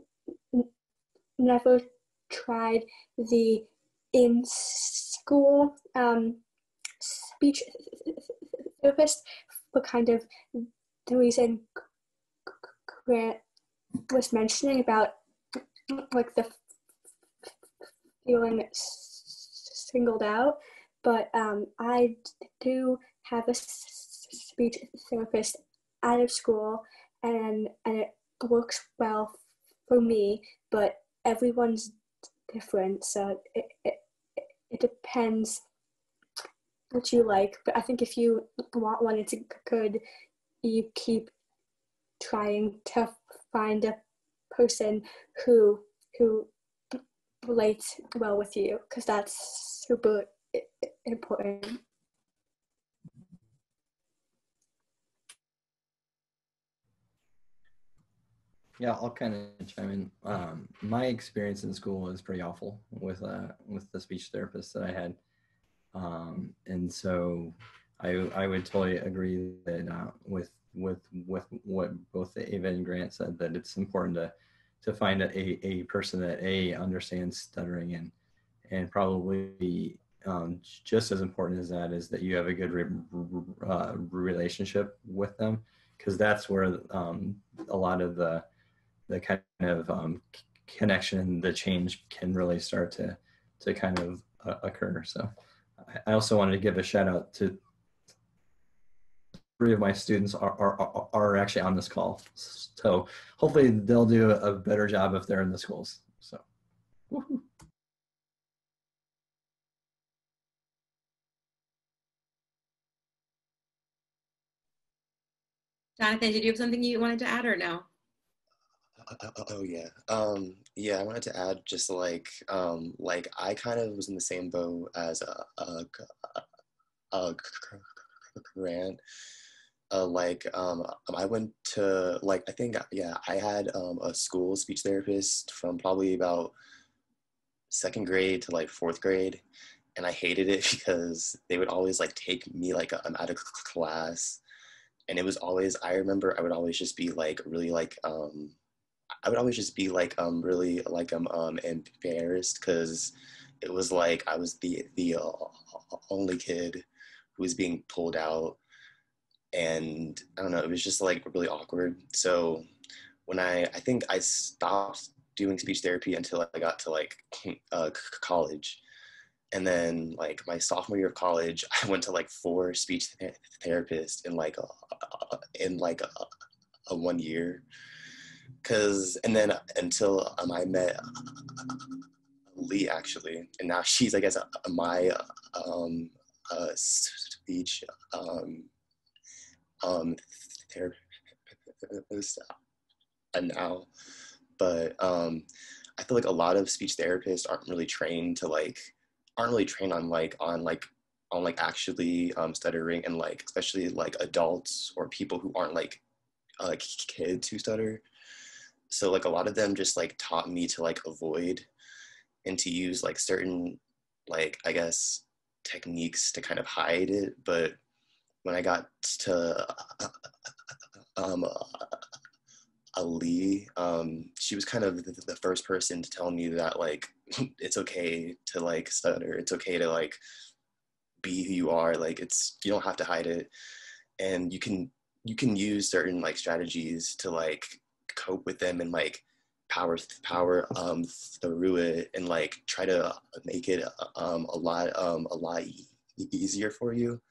never tried the in-school speech therapist, but kind of the reason Grant was mentioning about like the feeling singled out. But I do have a speech therapist out of school, and it works well for me, but everyone's different, so it depends what you like. But I think if you want one, it's good you keep trying to find a person who relates well with you, because that's super important. Yeah, I'll kind of chime in. My experience in school was pretty awful with the speech therapist that I had, and so I would totally agree that with what both Ava and Grant said, that it's important to find a person that understands stuttering, and probably just as important as that is that you have a good relationship with them, because that's where a lot of the kind of connection, the change can really start to kind of occur. So I also wanted to give a shout out to 3 of my students are actually on this call. So hopefully they'll do a better job if they're in the schools. So. Woo-hoo. Jonathan, did you have something you wanted to add or no? Oh yeah. Yeah, I wanted to add just like I kind of was in the same boat as Grant. I went to I think yeah, I had a school speech therapist from probably about 2nd grade to 4th grade, and I hated it because they would always take me out of class, and it was always, I remember I would always just be really I would always just be really embarrassed, because it was I was the only kid who was being pulled out, and I don't know, it was just really awkward. So when I think I stopped doing speech therapy until I got to college, and then my sophomore year of college, I went to 4 speech therapists in a 1 year. And then until I met Lee, actually, and now she's, I guess, my speech therapist now. But I feel a lot of speech therapists aren't really trained on actually stuttering, and especially adults or people who aren't kids who stutter. So a lot of them just taught me to avoid and to use certain I guess techniques to kind of hide it. But when I got to Ali, she was kind of the first person to tell me that it's okay to stutter, it's okay to be who you are, you don't have to hide it, and you can use certain strategies to cope with them and power through it, and try to make it a lot easier for you.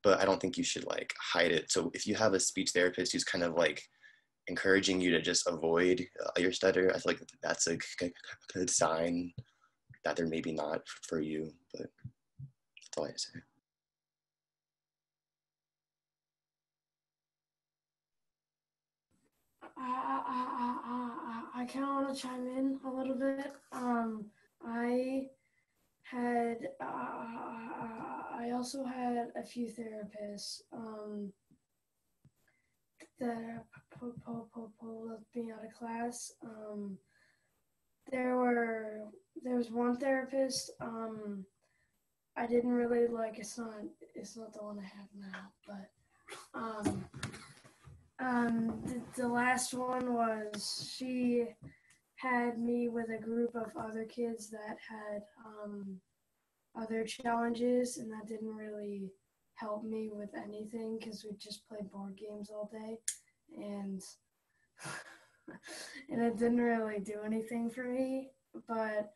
But I don't think you should hide it. So if you have a speech therapist who's kind of encouraging you to just avoid your stutter, I feel that's a good sign that they're maybe not for you. But that's all I have to say. I kind of want to chime in a little bit. I also had a few therapists that pulled me out of class. There was one therapist I didn't really like. It's not the one I have now, but the last one was, she had me with a group of other kids that had other challenges, and that didn't really help me with anything because we just played board games all day, and and it didn't really do anything for me. But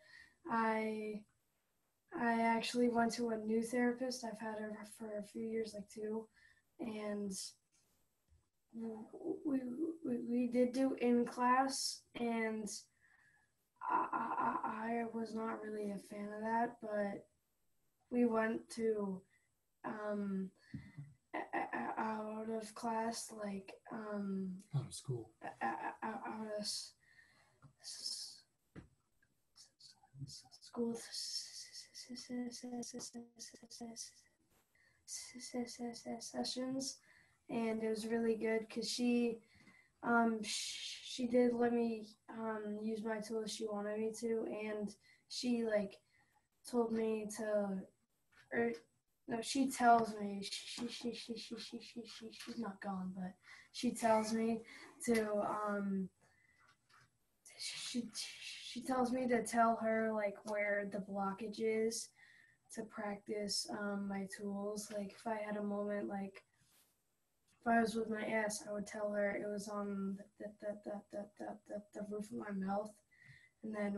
I actually went to a new therapist. I've had her for a few years, 2, and we did do in class, and I was not really a fan of that, but we went to out of class, out of school. out of school sessions, and it was really good because she she did let me use my tools she wanted me to, and she like told me to, or no, she tells me she's not gone, but she tells me to she tells me to tell her like where the blockage is to practice my tools. Like if I had a moment, like if I was with my ass, I would tell her it was on the roof of my mouth, and then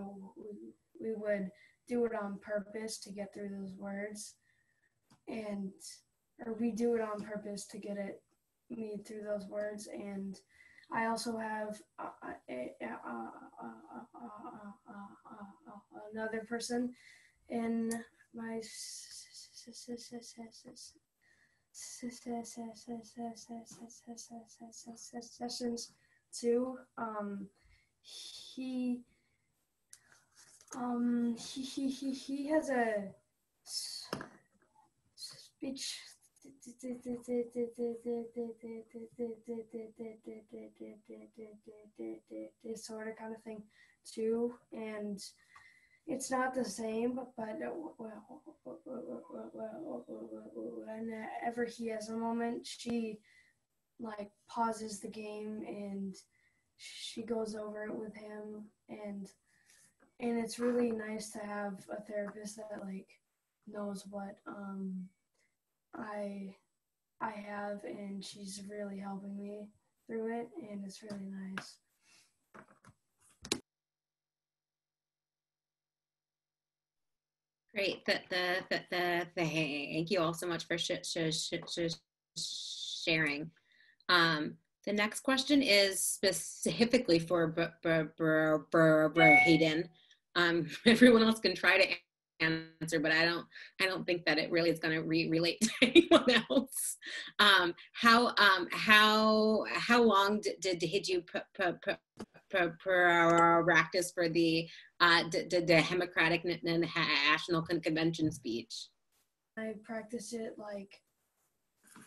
we would do it on purpose to get through those words, or we do it on purpose to get me through those words. And I also have another person in my sessions too. He has a speech disorder kind of thing too, and it's not the same, but whenever he has a moment, she like pauses the game and she goes over it with him, and it's really nice to have a therapist that like knows what I have, and she's really helping me through it, and it's really nice. Great. Thank you all so much for sharing. The next question is specifically for Brayden. Everyone else can try to answer, but I don't think that it really is going to relate to anyone else. How long did you practice for the Democratic National Convention speech? I practiced it like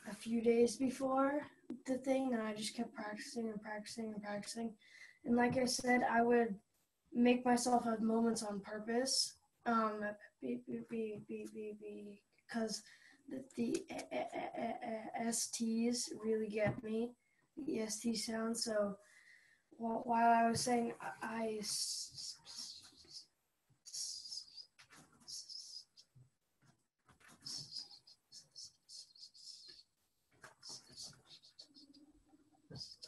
a few days before the thing, and I just kept practicing and practicing and practicing. And like I said, I would make myself have moments on purpose, because the STs really get me, the ST sound. So while I was saying, I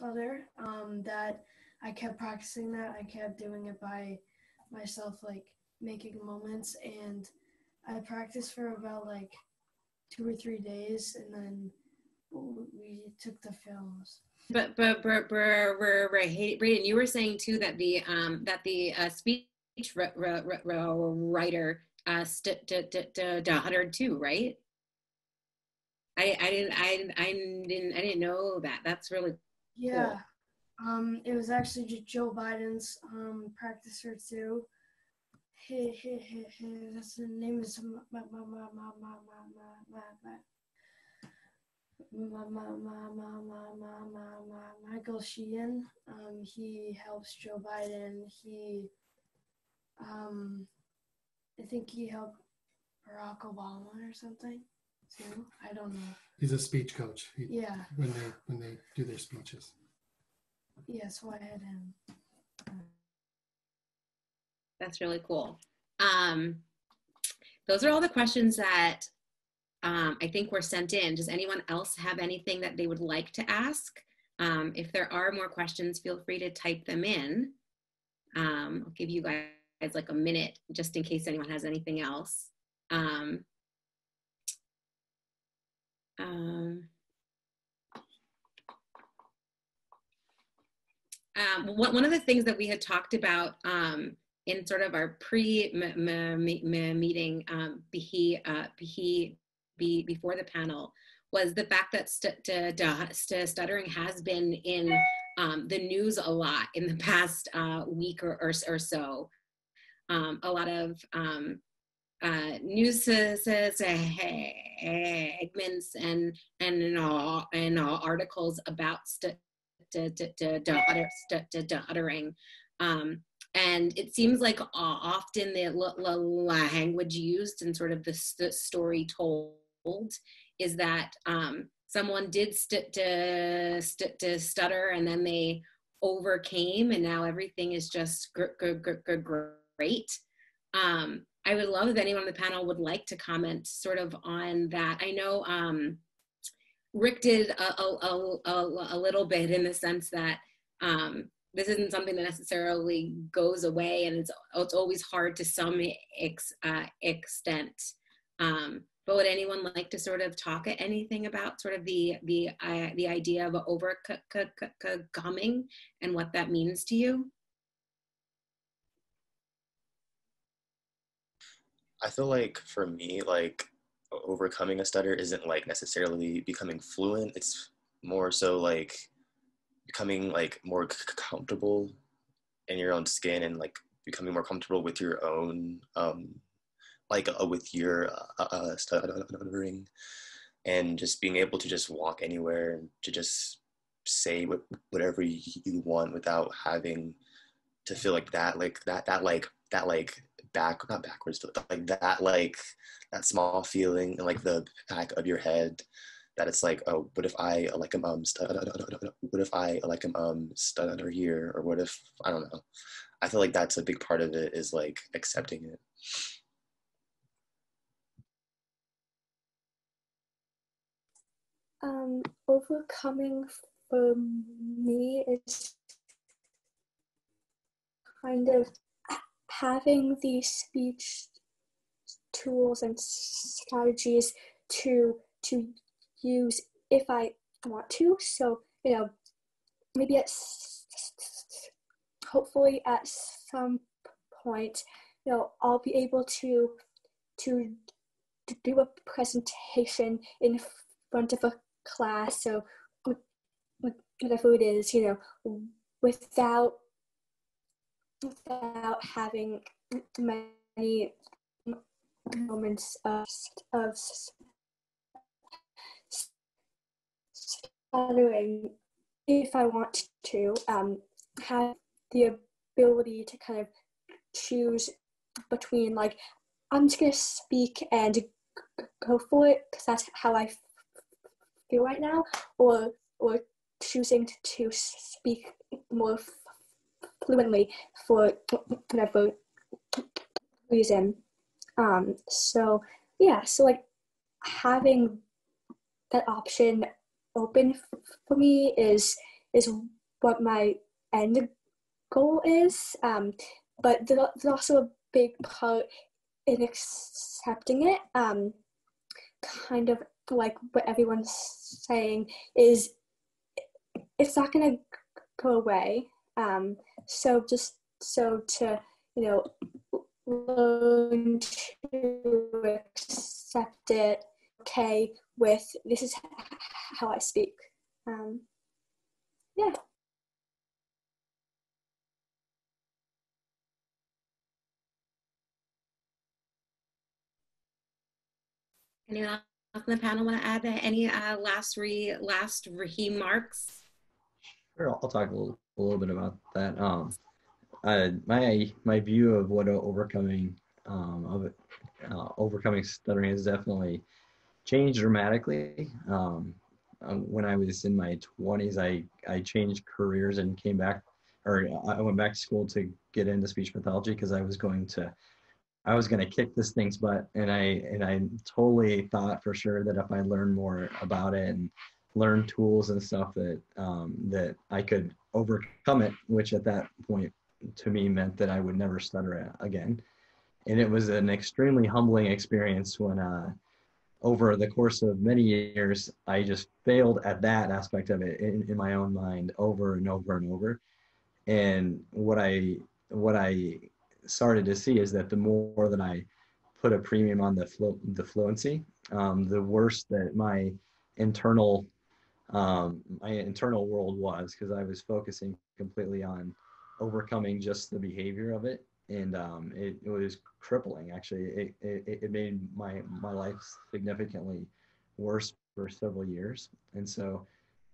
stutter, that I kept practicing that. I kept doing it by myself, like making moments, and I practiced for about like 2 or 3 days, and then we took the films. But Brayden, you were saying too that the speech writer stood 102, right? I didn't know that. That's really cool. Yeah. It was actually just Joe Biden's practicer too. That's the name is Michael Sheehan. He helps Joe Biden. I think he helped Barack Obama or something too. I don't know. He's a speech coach. Yeah. When they do their speeches. Yeah, so I had him. That's really cool. Those are all the questions that I think were sent in. Does anyone else have anything that they would like to ask? If there are more questions, feel free to type them in. I'll give you guys like a minute just in case anyone has anything else. One of the things that we had talked about in sort of our pre-meeting before the panel was the fact that stuttering has been in the news a lot in the past week or so. A lot of news segments and articles about stuttering. And it seems like often the language used and sort of the story told is that someone did stutter and then they overcame and now everything is just great. I would love if anyone on the panel would like to comment sort of on that. I know Rick did a little bit in the sense that this isn't something that necessarily goes away, and it's always hard to some extent. But would anyone like to sort of talk anything about sort of the idea of overcoming and what that means to you? I feel like for me, like overcoming a stutter isn't like necessarily becoming fluent. It's more so like becoming like more comfortable in your own skin and like becoming more comfortable with your own with your stuttering, and just being able to just walk anywhere and to just say whatever you want without having to feel like that not backwards, but like that small feeling in like the back of your head that it's like, oh, what if I stutter here, or what if, I don't know. I feel like that's a big part of it, is like accepting it. Overcoming for me is kind of having these speech tools and strategies to use if I want to. So, maybe hopefully at some point, I'll be able to do a presentation in front of a class, so whatever it is, without having many moments of stuttering. If I want to have the ability to kind of choose between, like, I'm just gonna speak and go for it because that's how I feel right now, or choosing to speak more fluently for whatever reason. So like having that option open for me is what my end goal is. But there's also a big part in accepting it. Kind of like what everyone's saying is, it's not gonna go away. So to learn to accept it, okay with this is how I speak. Yeah. Anyone else on the panel want to add any last remarks? Sure, I'll talk a little bit about that. My view of what overcoming stuttering has definitely changed dramatically. When I was in my 20s, I changed careers and came back, or I went back to school to get into speech pathology because I was going to kick this thing's butt, and I totally thought for sure that if I learned more about it and learned tools and stuff that I could overcome it, which at that point to me meant that I would never stutter again. And it was an extremely humbling experience when over the course of many years, I just failed at that aspect of it in my own mind over and over and over. And what I started to see is that the more that I put a premium on the fluency, the worse that my internal world was, because I was focusing completely on overcoming just the behavior of it, and it was crippling. Actually, it made my life significantly worse for several years. And so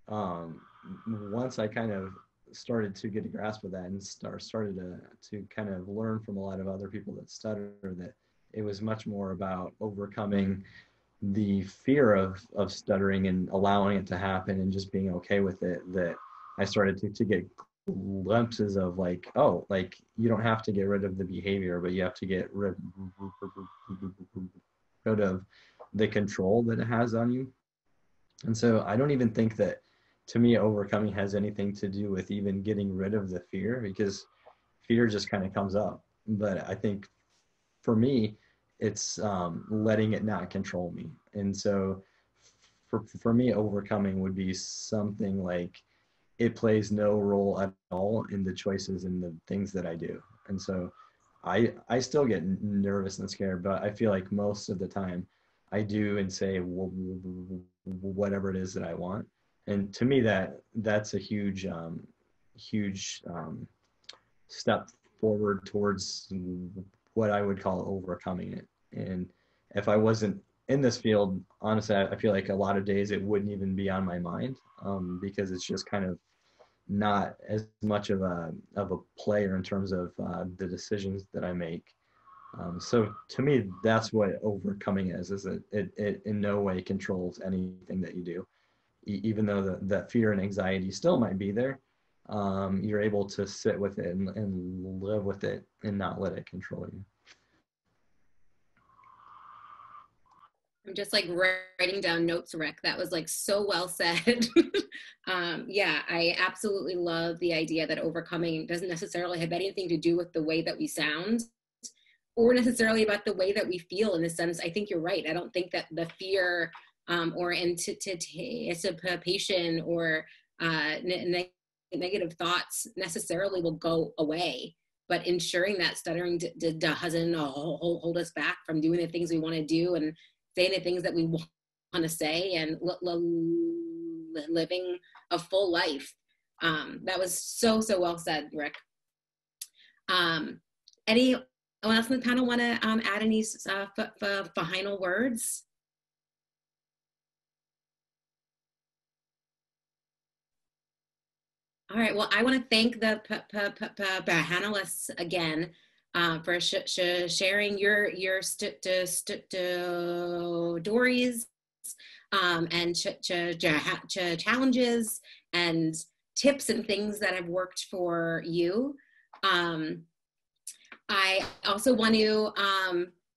once I kind of started to get a grasp of that and started to kind of learn from a lot of other people that stutter, that it was much more about overcoming the fear of stuttering and allowing it to happen and just being okay with it, that I started to get glimpses of like, oh, like you don't have to get rid of the behavior, but you have to get rid of the control that it has on you. And so I don't even think that, to me, overcoming has anything to do with even getting rid of the fear, because fear just kind of comes up. But I think for me, it's letting it not control me. And so for me, overcoming would be something like it plays no role at all in the choices and the things that I do. And so I still get nervous and scared, but I feel like most of the time I do and say whatever it is that I want. And to me, that's a huge step forward towards what I would call overcoming it. And if I wasn't in this field, honestly, I feel like a lot of days it wouldn't even be on my mind, because it's just kind of not as much of a player in terms of the decisions that I make. So to me, that's what overcoming is that it in no way controls anything that you do. Even though that fear and anxiety still might be there, you're able to sit with it and live with it and not let it control you. I'm just like writing down notes, Rick. That was like so well said. Yeah, I absolutely love the idea that overcoming doesn't necessarily have anything to do with the way that we sound or necessarily about the way that we feel. In the sense, I think you're right. I don't think that the fear or anticipation or negative thoughts necessarily will go away. But ensuring that stuttering doesn't hold us back from doing the things we want to do and saying the things that we want to say and living a full life. That was so well said, Rick. Anyone else in the panel want to add any final words? All right, well, I want to thank the panelists again for sharing your stories and challenges and tips and things that have worked for you. I also want to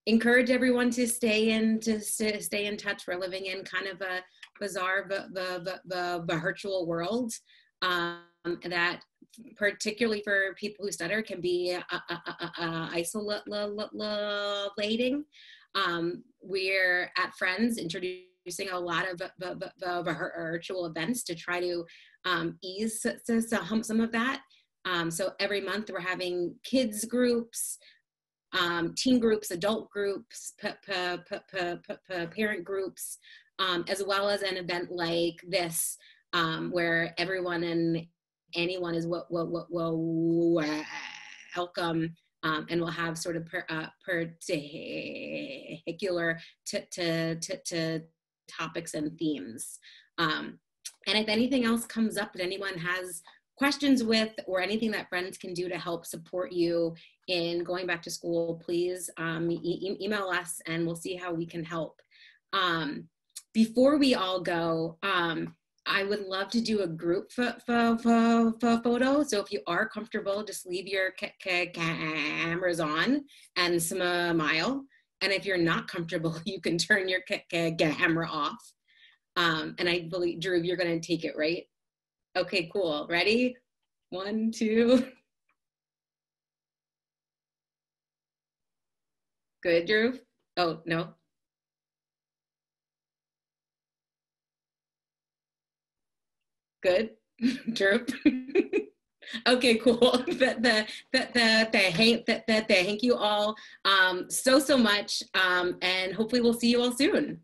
encourage everyone to stay in touch. We're living in kind of a bizarre virtual world. That particularly for people who stutter can be isolating. We're at Friends introducing a lot of virtual events to try to ease some of that. So every month we're having kids groups, teen groups, adult groups, parent groups, as well as an event like this where everyone and anyone is welcome, and we'll have sort of particular topics and themes. And if anything else comes up that anyone has questions with or anything that Friends can do to help support you in going back to school, please email us and we'll see how we can help. Before we all go, I would love to do a group photo. So if you are comfortable, just leave your cameras on and smile. And if you're not comfortable, you can turn your camera off. And I believe, Drew, you're going to take it, right? Okay, cool. Ready? 1, 2. Good, Drew? Oh, no. Good, Drew. Okay, cool. Thank you all so much, and hopefully we'll see you all soon.